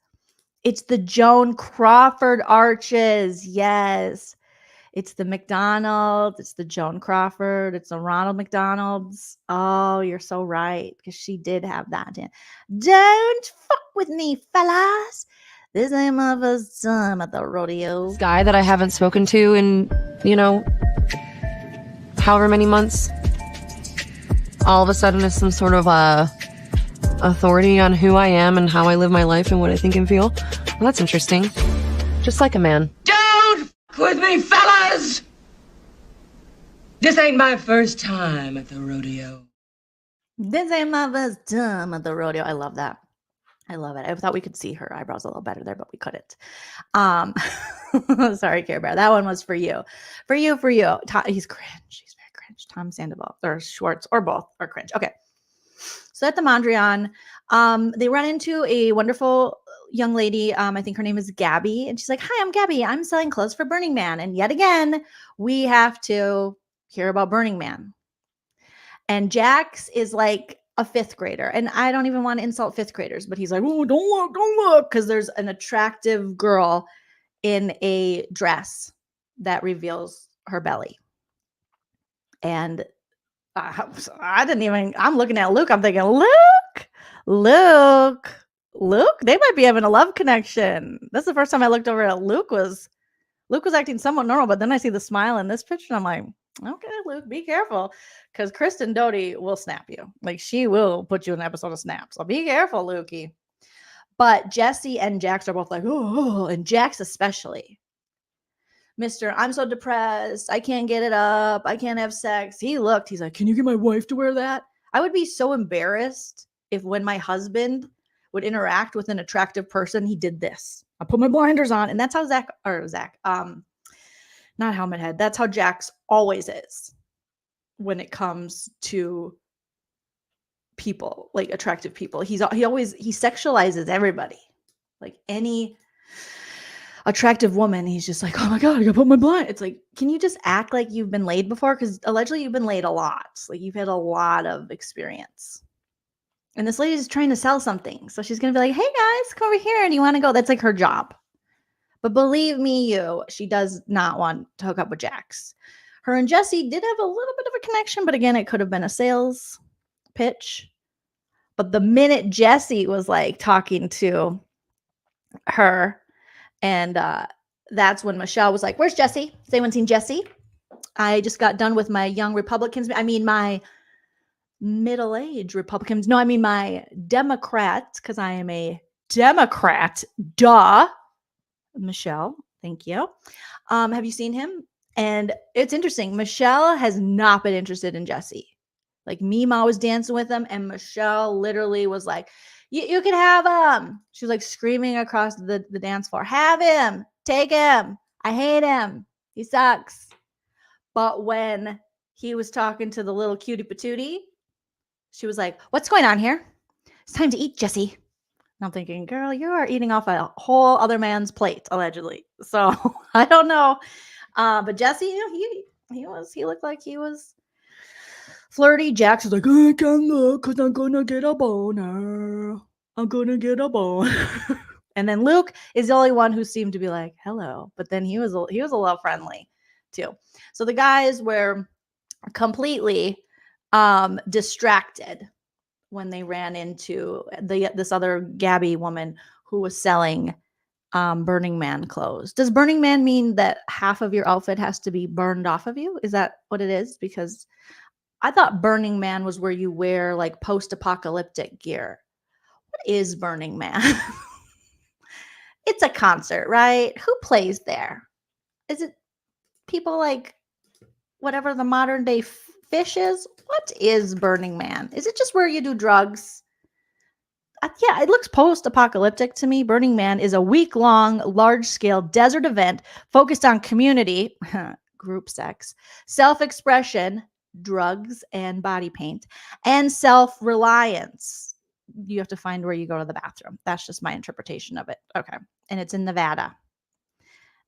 It's the Joan Crawford arches. Yes. It's the McDonald's. It's the Joan Crawford. It's the Ronald McDonald's. Oh, you're so right. Because she did have that. Don't fuck with me, fellas. This ain't my first time at the rodeo. This guy that I haven't spoken to in, however many months, all of a sudden is some sort of authority on who I am and how I live my life and what I think and feel. Well, that's interesting. Just like a man. Don't f with me, fellas! This ain't my first time at the rodeo. This ain't my first time at the rodeo. I love that. I love it. I thought we could see her eyebrows a little better there, but we couldn't. Sorry, Care Bear. That one was for you. For you. He's cringe. He's very cringe. Tom Sandoval or Schwartz or both are cringe. Okay. So at the Mondrian, they run into a wonderful young lady. I think her name is Gabby. And she's like, hi, I'm Gabby. I'm selling clothes for Burning Man. And yet again, we have to hear about Burning Man. And Jax is like a fifth grader. And I don't even want to insult fifth graders, but he's like, oh, don't look. Because there's an attractive girl in a dress that reveals her belly. And I'm looking at Luke. I'm thinking, Luke, they might be having a love connection. That's the first time I looked over at Luke was acting somewhat normal, but then I see the smile in this picture and I'm like, okay, Luke, be careful. Because Kristen Doty will snap you. Like she will put you in an episode of Snap. So be careful, Lukey. But Jesse and Jax are both like, oh, and Jax especially. Mr. I'm so depressed. I can't get it up. I can't have sex. He's like, can you get my wife to wear that? I would be so embarrassed if when my husband would interact with an attractive person, he did this. I put my blinders on. And that's how not Helmet Head. That's how Jax always is when it comes to people, like attractive people. He sexualizes everybody. Like any attractive woman, he's just like, oh my God, I gotta put my blind. It's like, can you just act like you've been laid before? Because allegedly you've been laid a lot. Like you've had a lot of experience. And this lady's trying to sell something. So she's gonna be like, hey guys, come over here. And you want to go? That's like her job. But believe me, she does not want to hook up with Jax. Her and Jesse did have a little bit of a connection, but again, it could have been a sales pitch. But the minute Jesse was like talking to her, and that's when Michelle was like, where's Jesse? Has anyone seen Jesse? I just got done with my young Republicans. I mean, my middle-aged Republicans. No, I mean my Democrats, because I am a Democrat. Duh. Michelle, thank you. Have you seen him? And it's interesting. Michelle has not been interested in Jesse. Like Mima was dancing with him, and Michelle literally was like, you can have him. She was like screaming across the dance floor, have him, take him. I hate him. He sucks. But when he was talking to the little cutie patootie, she was like, what's going on here? It's time to eat, Jesse. And I'm thinking, girl, you are eating off a whole other man's plate, allegedly. So I don't know. But Jesse, he looked like he was flirty. Jax was like, I can't look because I'm gonna get a boner. I'm gonna get a boner. And then Luke is the only one who seemed to be like, hello. But then he was a little friendly too. So the guys were completely distracted when they ran into this other Gabby woman who was selling Burning Man clothes. Does Burning Man mean that half of your outfit has to be burned off of you? Is that what it is? Because I thought Burning Man was where you wear like post-apocalyptic gear. What is Burning Man? It's a concert, right? Who plays there? Is it people like whatever the modern day Fish is? What is Burning Man? Is it just where you do drugs? Yeah, it looks post-apocalyptic to me. Burning Man is a week-long, large-scale desert event focused on community, group sex, self-expression, drugs and body paint, and self-reliance. You have to find where you go to the bathroom. That's just my interpretation of it. Okay. And it's in Nevada.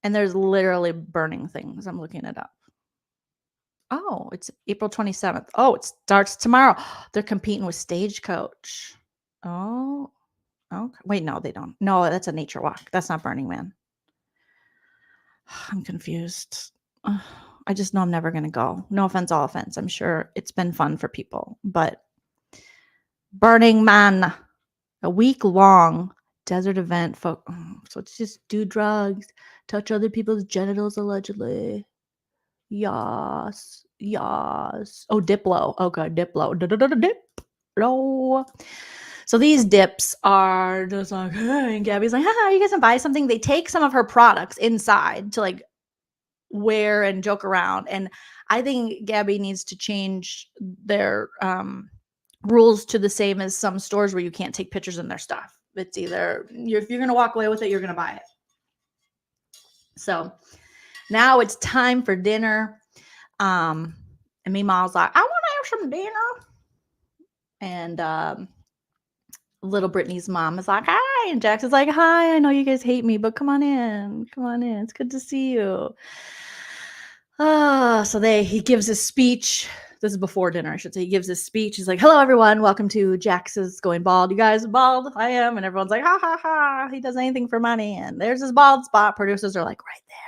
And there's literally burning things. I'm looking it up. Oh, it's April 27th. Oh, it starts tomorrow. They're competing with Stagecoach. Oh, okay. Wait, no, they don't. No, that's a nature walk. That's not Burning Man. I'm confused. I just know I'm never going to go. No offense, all offense. I'm sure it's been fun for people, but Burning Man, a week-long desert event. So it's just do drugs, touch other people's genitals allegedly. Yas. Oh, Diplo. Okay, Diplo. Diplo. So these dips are just like, hey, and Gabby's like, haha, you guys can buy something. They take some of her products inside to like wear and joke around. And I think Gabby needs to change their rules to the same as some stores where you can't take pictures in their stuff. It's either if you're going to walk away with it, you're going to buy it. So now it's time for dinner. And me mom's like, I want to have some dinner. And little Brittany's mom is like, hi. And Jax is like, hi, I know you guys hate me, but come on in. Come on in. It's good to see you. So he gives his speech. This is before dinner, I should say. He gives his speech. He's like, hello, everyone. Welcome to Jax's Going Bald. You guys bald? I am. And everyone's like, ha, ha, ha. He does anything for money. And there's his bald spot. Producers are like, right there.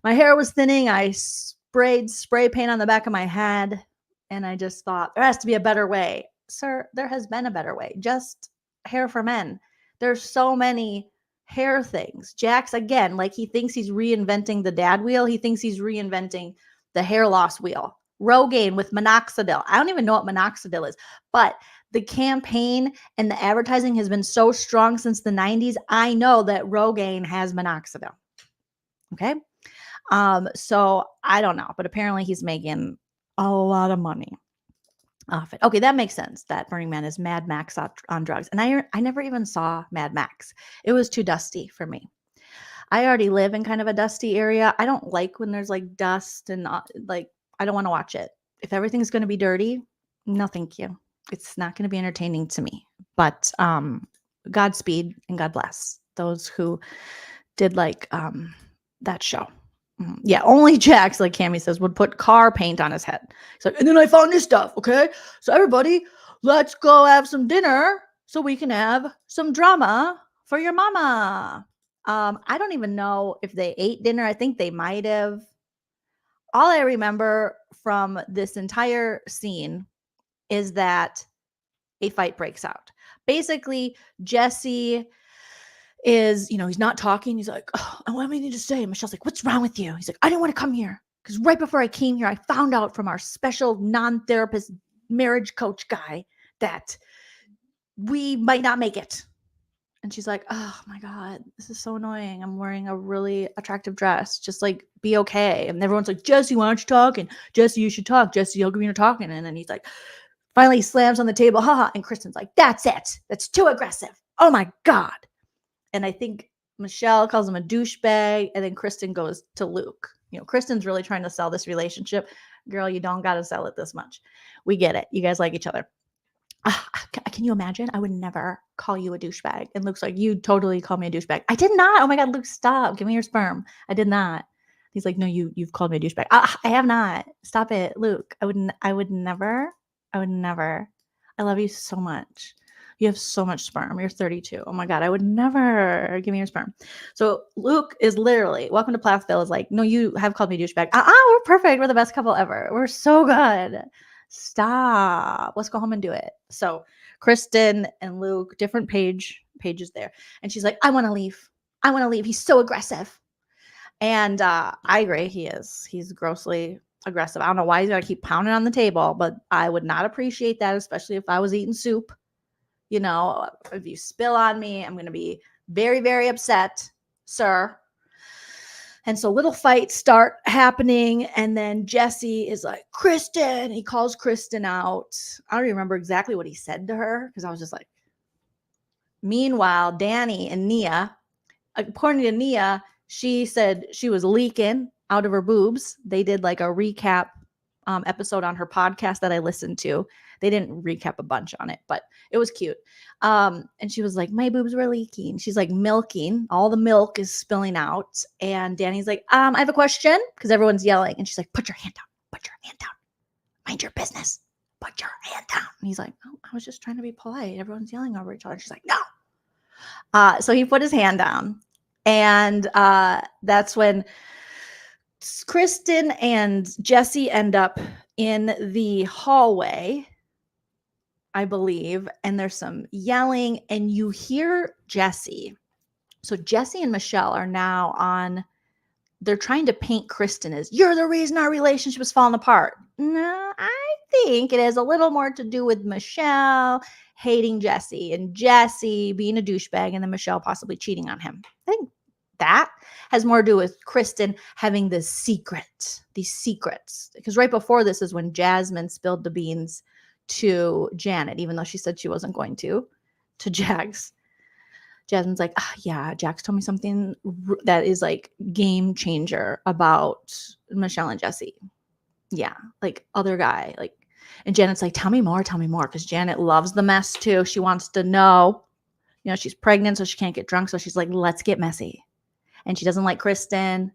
My hair was thinning. I sprayed spray paint on the back of my head. And I just thought, there has to be a better way. Sir, there has been a better way. Just hair for men. There's so many hair things. Jax, again, like he thinks he's reinventing the dad wheel. He thinks he's reinventing the hair loss wheel. Rogaine with minoxidil. I don't even know what minoxidil is, but the campaign and the advertising has been so strong since the 90s. I know that Rogaine has minoxidil. Okay. So I don't know, but apparently he's making a lot of money off it. Okay, that makes sense. That Burning Man is Mad Max on drugs. And I never even saw Mad Max. It was too dusty for me. I already live in kind of a dusty area. I don't like when there's like dust and like, I don't want to watch it. If everything's going to be dirty, no, thank you. It's not going to be entertaining to me. But Godspeed and God bless those who did like that show. Yeah, only Jax, like Cammie says, would put car paint on his head. He's like, and then I found this stuff, okay? So everybody, let's go have some dinner so we can have some drama for your mama. I don't even know if they ate dinner. I think they might have. All I remember from this entire scene is that a fight breaks out. Basically, Jesse is, he's not talking. He's like, oh, what do I need to say? And Michelle's like, what's wrong with you? He's like, I didn't want to come here because right before I came here, I found out from our special non-therapist marriage coach guy that we might not make it. And she's like, oh my God, this is so annoying. I'm wearing a really attractive dress. Just like, be okay. And everyone's like, Jesse, why aren't you talking? Jesse, you should talk. Jesse, how come you're talking? And then he's like, finally slams on the table. Haha. And Kristen's like, that's it. That's too aggressive. Oh my God. And I think Michelle calls him a douchebag. And then Kristen goes to Luke. Kristen's really trying to sell this relationship. Girl, you don't got to sell it this much. We get it. You guys like each other. Can you imagine? I would never call you a douchebag. And Luke's like, you totally called me a douchebag. I did not. Oh my God, Luke, stop. Give me your sperm. I did not. He's like, no, you've called me a douchebag. I have not. Stop it, Luke. I would never. I would never. I love you so much. You have so much sperm. You're 32. Oh my God, I would never. Give me your sperm. So Luke is literally, welcome to Plathville, is like, no, you have called me a douchebag. We're perfect. We're the best couple ever. We're so good. Stop. Let's go home and do it. So Kristen and Luke, different pages there. And she's like, I want to leave. I want to leave. He's so aggressive. And I agree. He is. He's grossly aggressive. I don't know why he's got to keep pounding on the table, but I would not appreciate that, especially if I was eating soup. You know, if you spill on me, I'm going to be very, very upset, sir. And so little fights start happening. And then Jesse is like, Kristen. He calls Kristen out. I don't even remember exactly what he said to her because I was just like, meanwhile, Danny and Nia, according to Nia, she said she was leaking out of her boobs. They did like a recap episode on her podcast that I listened to. They didn't recap a bunch on it, but it was cute. And she was like, my boobs were leaking. She's like milking. All the milk is spilling out. And Danny's like, I have a question because everyone's yelling. And she's like, put your hand down. Put your hand down. Mind your business. Put your hand down. And he's like, oh, I was just trying to be polite. Everyone's yelling over each other. And she's like, no. So he put his hand down. And that's when Kristen and Jesse end up in the hallway, I believe, and there's some yelling, and you hear Jesse. So Jesse and Michelle are now on, they're trying to paint Kristen as, you're the reason our relationship is falling apart. No, I think it has a little more to do with Michelle hating Jesse and Jesse being a douchebag and then Michelle possibly cheating on him. I think that has more to do with Kristen having these secrets. Because right before this is when Jasmine spilled the beans to Janet, even though she said she wasn't going to Jax. Jasmine's like, yeah, Jax told me something that is like game changer about Michelle and Jesse. Yeah, like other guy. Like, and Janet's like, tell me more. Because Janet loves the mess too. She wants to know. You know, she's pregnant, so she can't get drunk. So she's like, let's get messy. And she doesn't like Kristen.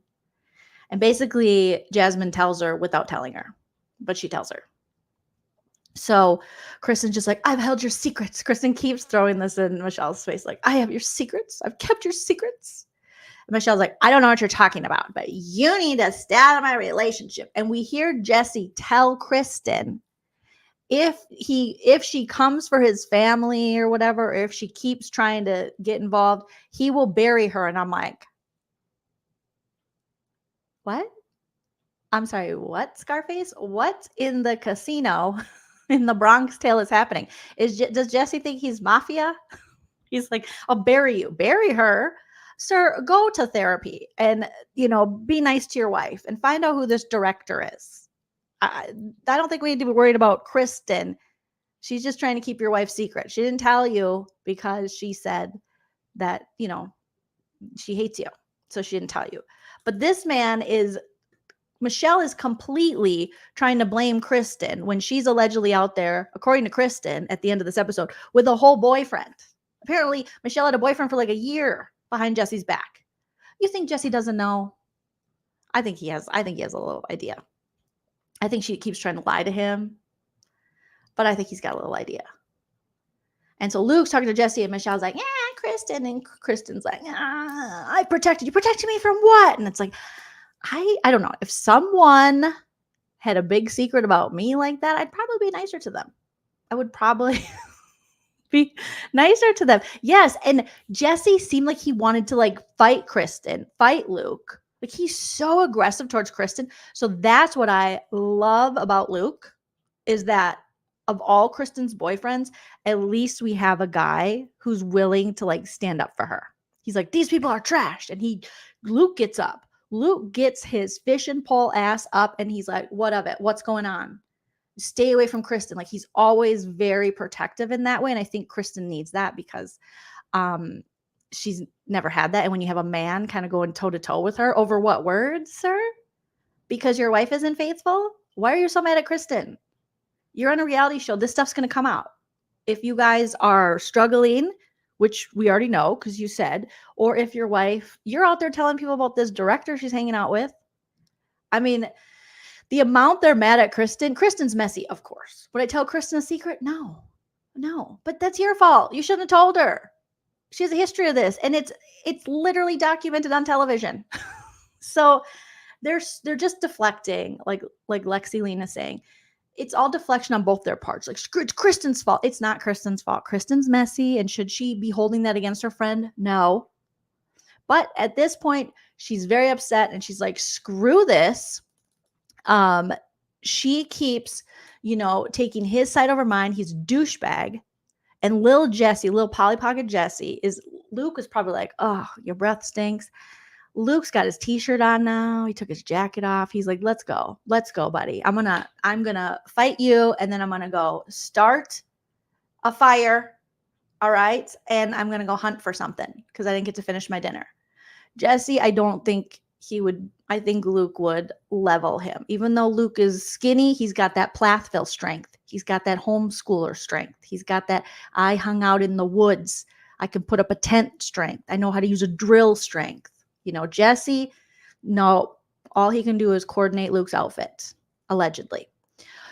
And basically, Jasmine tells her without telling her. But she tells her. So Kristen's just like, I've held your secrets. Kristen keeps throwing this in Michelle's face. Like, I have your secrets. I've kept your secrets. And Michelle's like, I don't know what you're talking about, but you need to stay out of my relationship. And we hear Jesse tell Kristen, if she comes for his family or whatever, or if she keeps trying to get involved, he will bury her. And I'm like, what? I'm sorry, what, Scarface? What in the casino in the Bronx Tale is happening? Does Jesse think he's mafia? He's like, I'll bury you. Bury her? Sir, go to therapy and, be nice to your wife and find out who this director is. I don't think we need to be worried about Kristen. She's just trying to keep your wife secret. She didn't tell you because she said that, she hates you. So she didn't tell you. But this man Michelle is completely trying to blame Kristen when she's allegedly out there, according to Kristen, at the end of this episode, with a whole boyfriend. Apparently, Michelle had a boyfriend for like a year behind Jesse's back. You think Jesse doesn't know? I think he has a little idea. I think she keeps trying to lie to him, but I think he's got a little idea. And so Luke's talking to Jesse and Michelle's like, yeah, Kristen. And Kristen's like, I protected you. Protected me from what? And it's like, I don't know. If someone had a big secret about me like that, I'd probably be nicer to them. I would probably be nicer to them. Yes. And Jesse seemed like he wanted to fight Kristen, fight Luke. Like he's so aggressive towards Kristen. So that's what I love about Luke is that of all Kristen's boyfriends, at least we have a guy who's willing to stand up for her. He's like, these people are trash. And Luke gets up. Luke gets his fishing pole ass up and he's like, what of it? What's going on? Stay away from Kristen. Like he's always very protective in that way. And I think Kristen needs that because she's never had that. And when you have a man kind of going toe to toe with her over what words, sir? Because your wife isn't faithful? Why are you so mad at Kristen? You're on a reality show. This stuff's going to come out. if you guys are struggling, which we already know because you said, or if your wife, you're out there telling people about this director she's hanging out with. I mean, the amount they're mad at Kristen's messy, of course. Would I tell Kristen a secret? No. But that's your fault. You shouldn't have told her. She has a history of this, and it's literally documented on television. So they're just deflecting, like Lexi Lena saying. It's all deflection on both their parts. Like, it's Kristen's fault. It's not Kristen's fault. Kristen's messy, and should she be holding that against her friend? No. But at this point, she's very upset, and she's like, screw this. She keeps, taking his side over mine. He's a douchebag. And little Polly Pocket Jessie Luke is probably like, oh, your breath stinks. Luke's got his t-shirt on now. He took his jacket off. He's like, let's go, buddy. I'm gonna fight you, and then I'm gonna go start a fire. All right. And I'm gonna go hunt for something because I didn't get to finish my dinner. Jesse, I think Luke would level him. Even though Luke is skinny, he's got that Plathville strength. He's got that homeschooler strength. He's got that I hung out in the woods. I can put up a tent strength. I know how to use a drill strength. Jesse, no, all he can do is coordinate Luke's outfit, allegedly.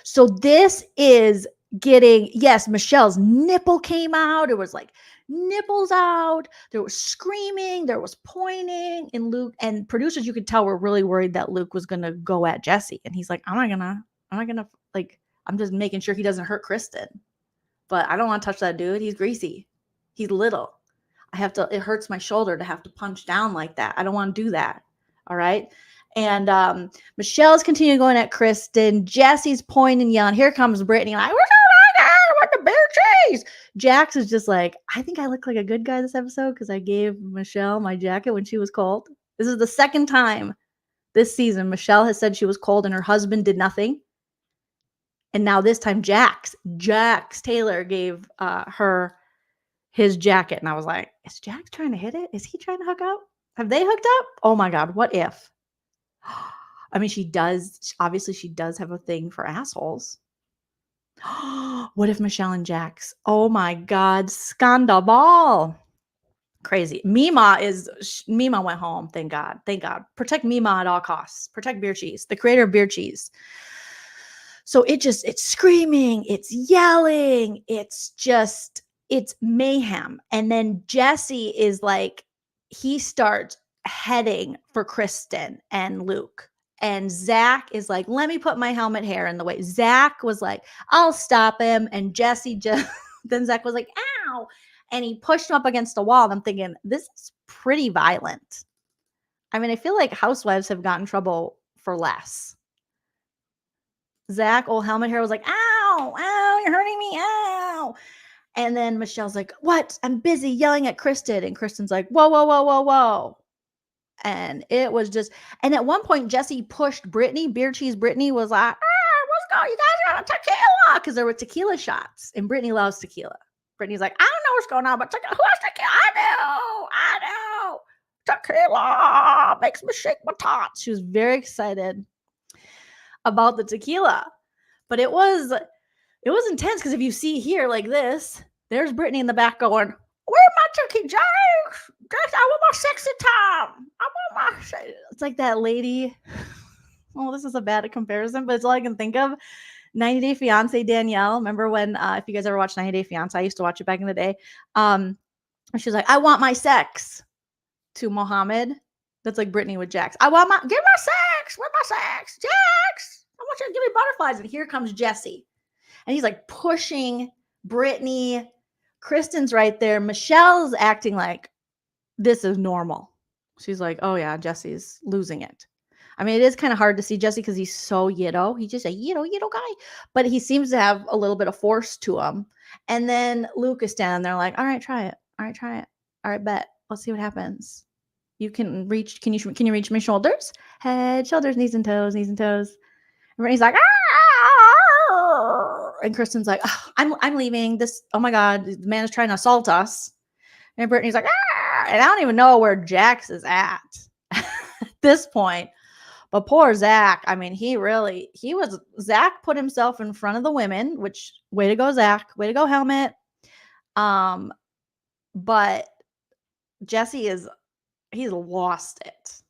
So this is yes, Michelle's nipple came out. It was like nipples out. There was screaming. There was pointing. And Luke and producers, you could tell, were really worried that Luke was going to go at Jesse. And he's like, I'm not going to, I'm just making sure he doesn't hurt Kristen. But I don't want to touch that dude. He's greasy. He's little. It hurts my shoulder to have to punch down like that. I don't want to do that. All right. And Michelle's continuing going at Kristen. Jesse's pointing and yelling. Here comes Brittany. Like, what's going on? What the bear chase? Jax is just like, I think I look like a good guy this episode because I gave Michelle my jacket when she was cold. This is the second time this season Michelle has said she was cold and her husband did nothing. And now this time Jax Taylor gave her his jacket. And I was like, is Jax trying to hit it? Is he trying to hook up? Have they hooked up? Oh my God, what if? I mean, she does have a thing for assholes. What if Michelle and Jax? Oh my God, scandal. Crazy. Mima went home. Thank God. Protect Mima at all costs. Protect beer cheese, the creator of beer cheese. So it's screaming, it's yelling, it's mayhem. And then Jesse is like, he starts heading for Kristen and Luke. And Zach is like, let me put my helmet hair in the way. Zach was like, I'll stop him. And Jesse then Zach was like, ow. And he pushed him up against the wall. And I'm thinking, this is pretty violent. I mean, I feel like housewives have gotten in trouble for less. Zach, old helmet hair, was like, ow, you're hurting me, ow. And then Michelle's like, what? I'm busy yelling at Kristen. And Kristen's like, whoa. And it was just, and at one point, Jesse pushed Brittany. Beer cheese Brittany was like, what's going on? You guys got tequila. Because there were tequila shots. And Brittany loves tequila. Brittany's like, I don't know what's going on, but who has tequila? I know. Tequila makes me shake my tots. She was very excited about the tequila. But it was intense because if you see here like this, there's Brittany in the back going, where my tequila? Jax, I want my sexy time. It's like that lady. Oh, this is a bad comparison, but it's all I can think of. 90 Day Fiance Danielle. Remember when, if you guys ever watched 90 Day Fiance, I used to watch it back in the day. She was like, I want my sex to Mohammed. That's like Brittany with Jax. Give my sex. Where's my sex? Jax, I want you to give me butterflies. And here comes Jesse. And he's like pushing Brittany. Kristen's right there. Michelle's acting like this is normal. She's like, oh yeah, Jesse's losing it. I mean, it is kind of hard to see Jesse because he's so yiddo. He's just a yiddo guy. But he seems to have a little bit of force to him. And then Luke is standing there like, all right, try it. All right, bet. Let's see what happens. Can you reach my shoulders? Head, shoulders, knees and toes. And Brittany's like, ah! And Kristen's like, oh, I'm leaving this. Oh my God, the man is trying to assault us. And Brittany's like, ah! And I don't even know where Jax is at this point. But poor Zach, I mean, Zach put himself in front of the women, which way to go, Zach, way to go, helmet. But Jesse he's lost it.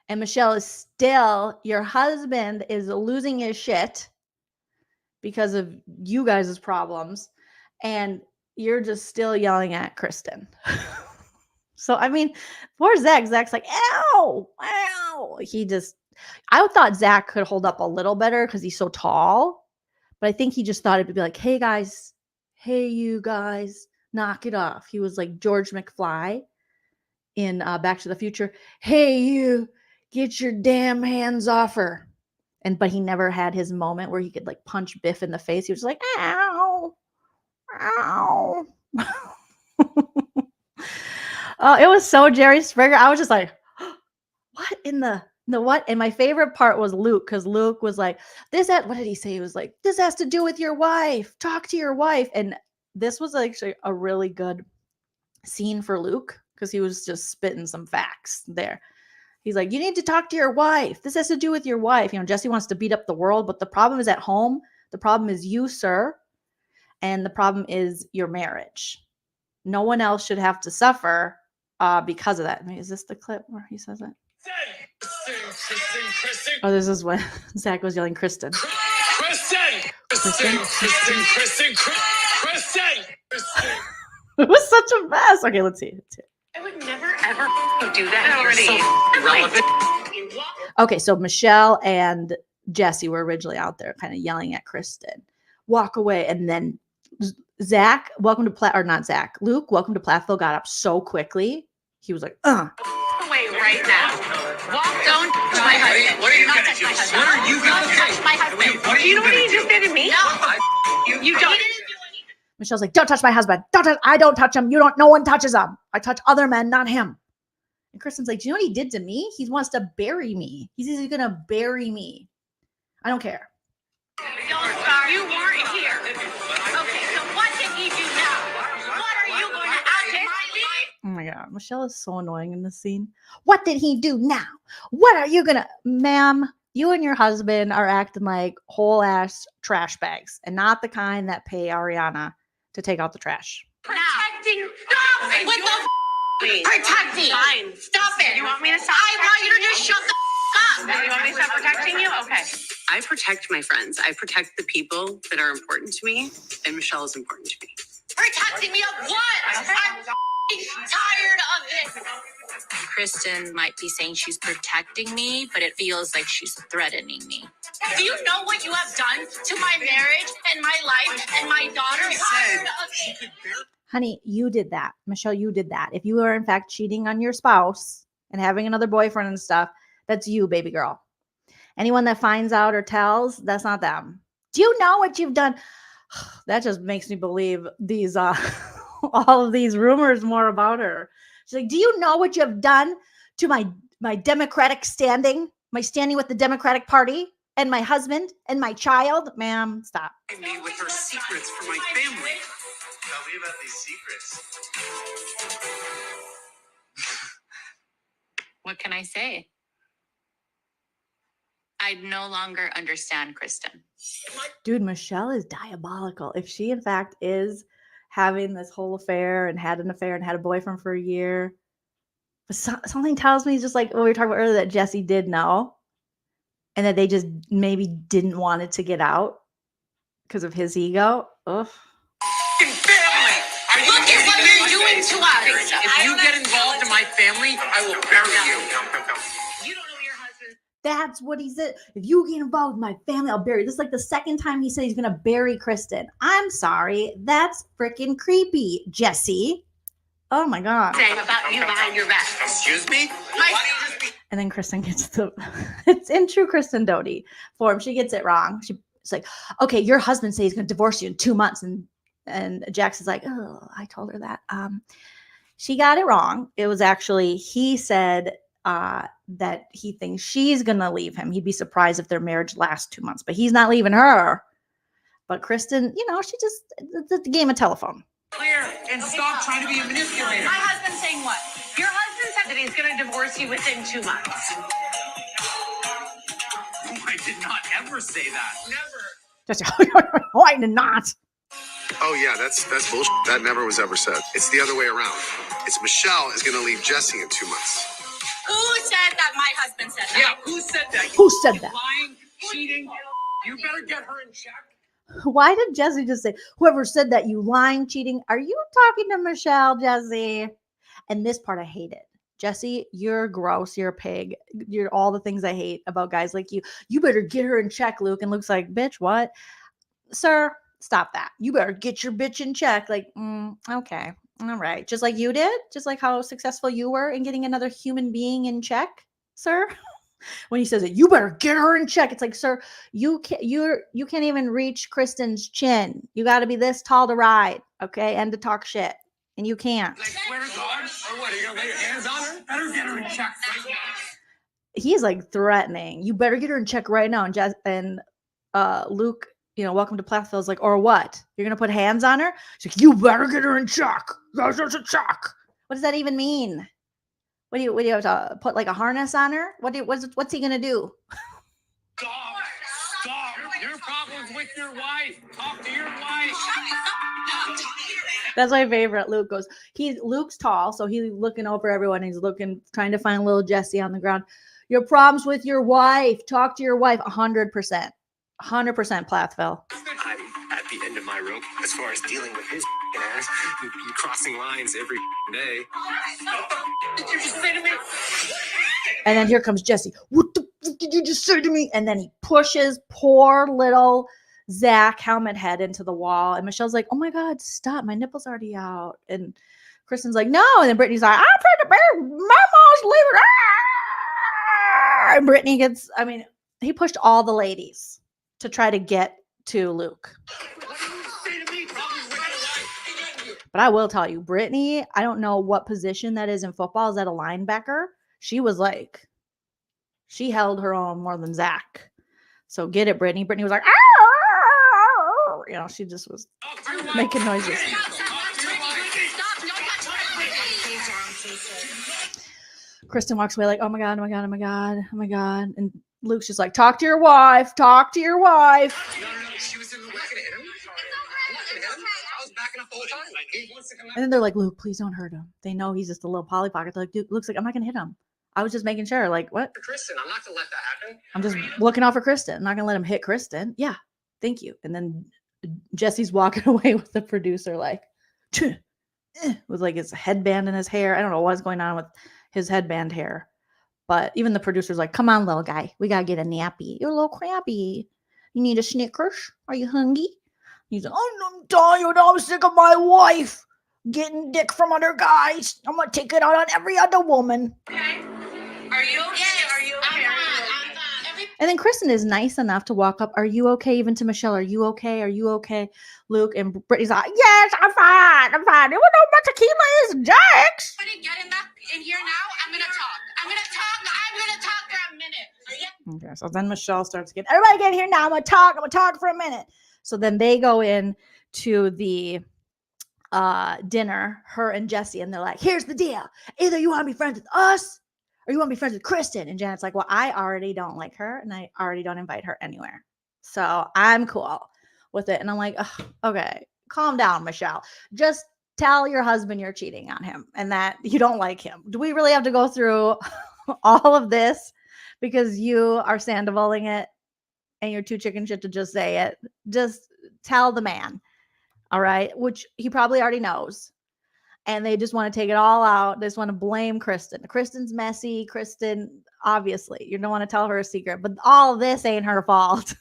And Michelle is still, your husband is losing his shit because of you guys' problems. And you're just still yelling at Kristen. So, I mean, poor Zach. Zach's like, ow, ow. I thought Zach could hold up a little better because he's so tall. But I think he just thought it'd be like, hey, guys. Hey, you guys. Knock it off. He was like George McFly in Back to the Future. Hey, you. Get your damn hands off her. But he never had his moment where he could like punch Biff in the face. He was like, ow, ow. It was so Jerry Springer. I was just like, what in the what? And my favorite part was Luke, because Luke was like, what did he say? He was like, this has to do with your wife. Talk to your wife. And this was actually a really good scene for Luke because he was just spitting some facts there. He's like, you need to talk to your wife. This has to do with your wife. Jesse wants to beat up the world, but the problem is at home. The problem is you, sir. And the problem is your marriage. No one else should have to suffer because of that. I mean, is this the clip where he says it? Kristen. Oh, this is when Zach was yelling Kristen. Kristen. It was such a mess. Okay, let's see. I would never, ever do that already. Okay, so Michelle and Jesse were originally out there kind of yelling at Kristen. Walk away. And then Zach, Luke, welcome to Plathville, got up so quickly. He was like, Away right now. Don't touch my husband. What are you going to do? What are you going to do? Don't touch my husband. Do you know what he just did to me? No. You don't. Michelle's like, don't touch my husband. I don't touch him. No one touches him. I touch other men, not him. And Kristen's like, do you know what he did to me? He wants to bury me. He's going to bury me. I don't care. You weren't here. Okay, so what did he do now? What are you going to ask him? Oh my God. Michelle is so annoying in this scene. What did he do now? What are you going to, ma'am? You and your husband are acting like whole ass trash bags and not the kind that pay Ariana to take out the trash. Protecting. Stop it. What the protecting? Fine. Stop it. You want me to stop? I want you to just shut the up. You want me to stop protecting you? Okay. I protect my friends. I protect the people that are important to me, and Michelle is important to me. Protecting me of what? I'm tired of it. Kristen might be saying she's protecting me, but it feels like she's threatening me. Do you know what you have done to my marriage and my life and my daughter? Tired of it. Honey, you did that. Michelle, you did that. If you are in fact cheating on your spouse and having another boyfriend and stuff, that's you, baby girl. Anyone that finds out or tells, that's not them. Do you know what you've done? That just makes me believe these all of these rumors more about her. She's like, do you know what you have done to my Democratic standing, my standing with the Democratic Party and my husband and my child? Ma'am, stop. Me with her secrets for my family. Tell me about these secrets. What can I say? I no longer understand Kristen. Dude, Michelle is diabolical. If she, in fact, is having this whole affair and had an affair and had a boyfriend for a year, but something tells me, just like what we were talking about earlier, that Jesse did know and that they just maybe didn't want it to get out because of his ego. Ugh. Family! Look at what you're doing to us. If you get involved in my family, I will bury you. You don't know your husband. That's what he said. If you get involved with my family, I'll bury you. This is like the second time he said he's going to bury Kristen. I'm sorry. That's freaking creepy, Jesse. Oh my God. Saying about you behind your back. Excuse me? And then Kristen gets it's in true Kristen Doty form. She gets it wrong. She's like, okay, your husband says he's going to divorce you in 2 months. And Jackson's like, oh, I told her that. She got it wrong. It was actually, he said that he thinks she's going to leave him. He'd be surprised if their marriage lasts 2 months, but he's not leaving her. But Kristen, she just, it's the game of telephone. Clear and stop trying to be a manipulator. My husband saying what? Your husband said that he's going to divorce you within 2 months. I did not ever say that. Never. Just, oh, I did not. Oh yeah, that's bullshit. That never was ever said. It's the other way around. It's Michelle is gonna leave Jesse in 2 months. Who said that my husband said that? Yeah, who said that? Who said that? Lying, cheating. You better get her in check. Why did Jesse just say, whoever said that, you lying, cheating? Are you talking to Michelle, Jesse? And this part I hated. Jesse, you're gross. You're a pig. You're all the things I hate about guys like you. You better get her in check, Luke. And Luke's like, bitch, what? Sir, stop that. You better get your bitch in check. Like, okay. All right. Just like you did. Just like how successful you were in getting another human being in check, sir. When he says it, you better get her in check. It's like, sir, you can't even reach Kristen's chin. You got to be this tall to ride, okay, and to talk shit, and you can't. Like, swear to God, or what? Are you gonna lay your hands on her? Better get her in check. He's like threatening. You better get her in check right now. And Luke, welcome to Plathville's like, or what? You're gonna put hands on her? She's like, you better get her in check. That's a check. What does that even mean? What do you have to put like a harness on her? What's he gonna do? Stop. Your problem's with your wife. Talk to your wife. That's my favorite. Luke goes, Luke's tall, so he's looking over everyone. He's trying to find little Jesse on the ground. Your problems with your wife. Talk to your wife. 100%. 100% Plathville. I'm at the end of my rope as far as dealing with his ass. You crossing lines every day. Did you just say to me? And then here comes Jesse. What the fuck did you just say to me? And then he pushes poor little Zach helmet head into the wall. And Michelle's like, oh my God, stop. My nipple's already out. And Kristen's like, no. And then Brittany's like, I'm trying to bear. My mom's leaving. Ah! And Brittany he pushed all the ladies to try to get to Luke. But I will tell you, Brittany, I don't know what position that is in football. Is that a linebacker? She held her own more than Zach. So get it, Brittany. Brittany was like, she just was making noises. Kristen walks away like, oh my God, oh my God, oh my God, oh my God. And Luke's just like, talk to your wife, talk to your wife. No, she was in the way. I was backing up the whole time. He wants to come out. And then they're like, Luke, please don't hurt him. They know he's just a little Polly Pocket. They're like, dude, Luke's like, I'm not going to hit him. I was just making sure. Like, what? For Kristen, I'm not going to let that happen. I'm just looking out for Kristen. I'm not going to let him hit Kristen. Yeah, thank you. And then Jesse's walking away with the producer like, with like his headband in his hair. I don't know what's going on with his headband hair. But even the producer's like, come on, little guy. We got to get a nappy. You're a little crappy. You need a Snickers? Are you hungry? He's like, I'm tired. I'm sick of my wife getting dick from other guys. I'm going to take it out on every other woman. Okay. Are you okay? Yes. Are you okay? I'm fine. And then Kristen is nice enough to walk up. Are you okay? Even to Michelle. Are you okay? Are you okay? Luke and Brittany's like, yes, I'm fine. I'm fine. You know what tequila is, Jax. Can you get in here now? I'm going to talk. I'm going to talk for a minute. Okay, so then Michelle starts getting, everybody get here now. I'm going to talk for a minute. So then they go in to the dinner, her and Jesse, and they're like, here's the deal. Either you want to be friends with us or you want to be friends with Kristen. And Janet's like, well, I already don't like her and I already don't invite her anywhere. So I'm cool with it. And I'm like, okay, calm down, Michelle. Just tell your husband you're cheating on him and that you don't like him. Do we really have to go through all of this because you are Sandovaling it and you're too chicken shit to just say it? Just tell the man. All right. Which he probably already knows. And they just want to take it all out. They just want to blame Kristen. Kristen's messy. Kristen, obviously, you don't want to tell her a secret, but all of this ain't her fault.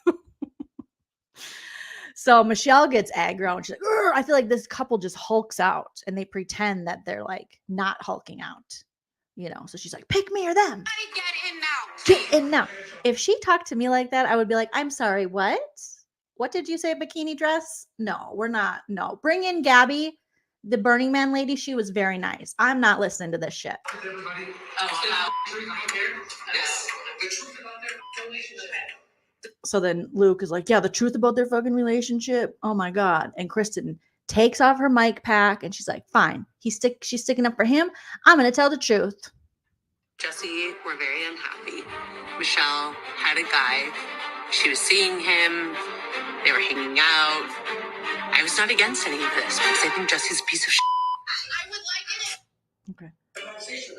So Michelle gets aggro and she's like, I feel like this couple just hulks out and they pretend that they're like not hulking out, So she's like, pick me or them. Get in now. Get in now. If she talked to me like that, I would be like, I'm sorry, what? What did you say, bikini dress? No, we're not. No. Bring in Gabby, the Burning Man lady. She was very nice. I'm not listening to this shit. So then Luke is like, yeah, the truth about their fucking relationship. Oh my God. And Kristen takes off her mic pack and she's like, fine. She's sticking up for him. I'm going to tell the truth. Jesse were very unhappy. Michelle had a guy. She was seeing him. They were hanging out. I I was not against any of this because I think Jesse's a piece of shit. I would like it. Okay.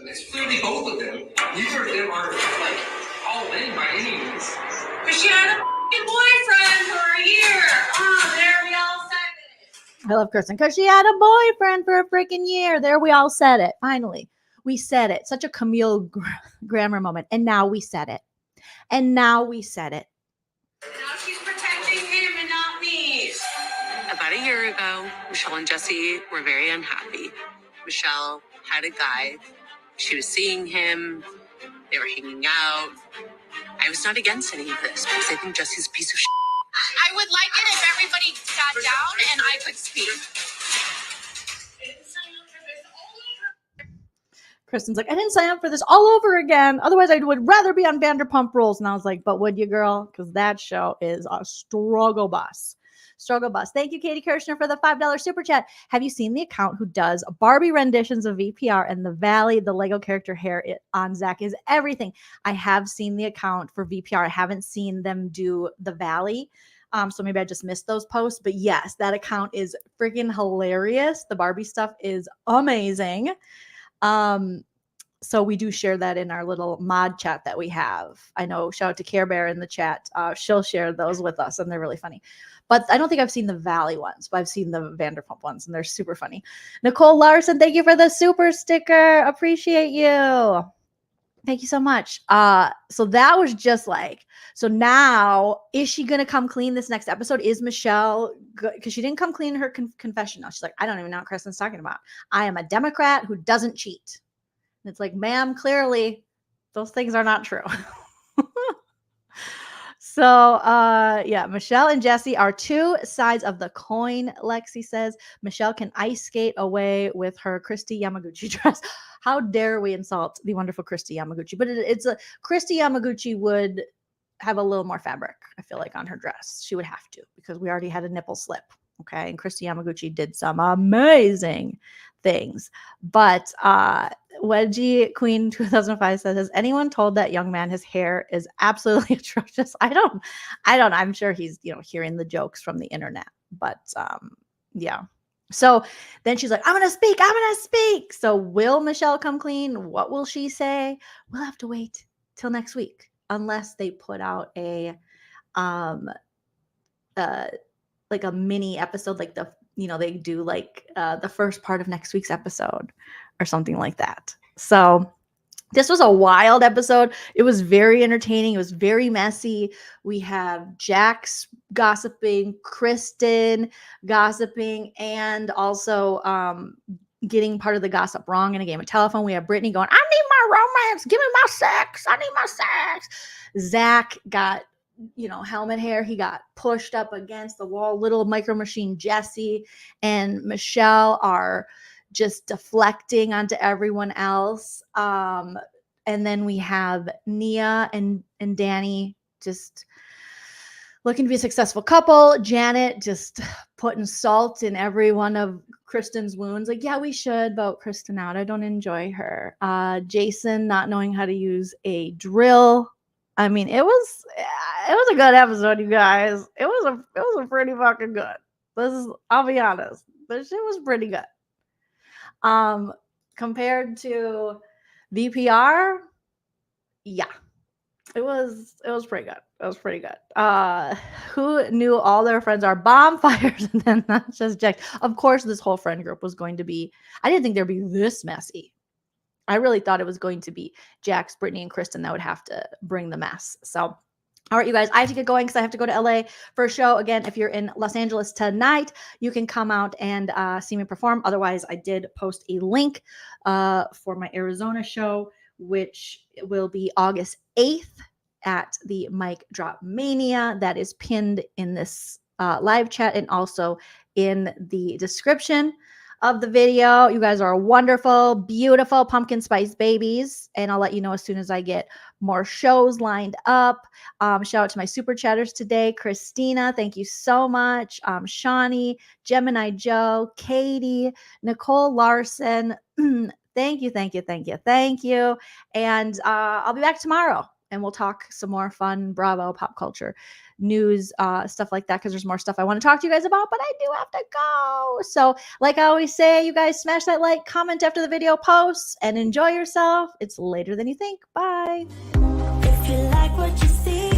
It's clearly both of them. Neither of them are like all in by any means. Because she had a f***ing boyfriend for a year. Oh, there we all said it. I love Kristen because she had a boyfriend for a freaking year. There we all said it. Finally, we said it. Such a Camille grammar moment. And now we said it. And now we said it. Now she's protecting him and not me. About a year ago, Michelle and Jesse were very unhappy. Michelle had a guy. She was seeing him. They were hanging out. I was not against any of this because I think Jesse's a piece of shit. I would like it if everybody sat down and I could speak. Kristen's like, I didn't sign up for this all over again. Otherwise, I would rather be on Vanderpump Rules. And I was like, but would you, girl? Because that show is a struggle bus. Struggle bus. Thank you, Katie Kirshner, for the $5 super chat. Have you seen the account who does Barbie renditions of VPR and the Valley? The Lego character hair on Zach is everything. I have seen the account for VPR. I haven't seen them do the Valley. So maybe I just missed those posts. But yes, that account is freaking hilarious. The Barbie stuff is amazing. So we do share that in our little mod chat that we have. I know, shout out to Care Bear in the chat. She'll share those with us and they're really funny. But I don't think I've seen the Valley ones, but I've seen the Vanderpump ones and they're super funny. Nicole Larson, thank you for the super sticker. Appreciate you. Thank you so much. So that was just like, so now is she going to come clean this next episode? Is Michelle good? Because she didn't come clean in her confession. Now she's like, I don't even know what Kristen's talking about. I am a Democrat who doesn't cheat. And it's like, ma'am, clearly those things are not true. So, yeah, Michelle and Jesse are two sides of the coin, Lexi says. Michelle can ice skate away with her Christy Yamaguchi dress. How dare we insult the wonderful Christy Yamaguchi? But it's a Christy Yamaguchi would have a little more fabric, I feel like, on her dress. She would have to because we already had a nipple slip. Okay. And Christy Yamaguchi did some amazing things. But Wedgie Queen 2005 says, has anyone told that young man his hair is absolutely atrocious? I don't. I'm sure he's, hearing the jokes from the internet. But yeah. So then she's like, I'm going to speak. So will Michelle come clean? What will she say? We'll have to wait till next week unless they put out a like a mini episode, like they do like the first part of next week's episode or something like that. So this was a wild episode. It was very entertaining. It was very messy. We have Jax gossiping, Kristen gossiping, and also getting part of the gossip wrong in a game of telephone. We have Brittany going, I need my romance. Give me my sex. I need my sex. Zach got helmet hair. He got pushed up against the wall. Little Micro Machine Jesse and Michelle are just deflecting onto everyone else. And then we have Nia and Danny just looking to be a successful couple. Janet just putting salt in every one of Kristen's wounds. Like, yeah, we should vote Kristen out. I don't enjoy her. Jason not knowing how to use a drill. I mean, it was a good episode, you guys. It was a pretty fucking good. I'll be honest. This shit was pretty good. Compared to VPR, yeah. It was pretty good. It was pretty good. Who knew all their friends are bonfires and then not just Jack? Of course, this whole friend group was going to be, I didn't think there'd be this messy. I really thought it was going to be Jax, Brittany, and Kristen that would have to bring the mess. So, all right, you guys, I have to get going because I have to go to LA for a show. Again, if you're in Los Angeles tonight, you can come out and see me perform. Otherwise, I did post a link for my Arizona show, which will be August 8th at the Mic Drop Mania. That is pinned in this live chat and also in the description of the video. You guys are wonderful, beautiful pumpkin spice babies. And I'll let you know as soon as I get more shows lined up. Shout out to my super chatters today. Christina, thank you so much. Shawnee, Gemini Joe, Katie, Nicole Larson. Thank you. And I'll be back tomorrow and we'll talk some more fun Bravo pop culture news, stuff like that, because there's more stuff I want to talk to you guys about, but I do have to go. So like I always say, you guys smash that like, comment after the video posts, and enjoy yourself. It's later than you think. Bye. If you like what you see,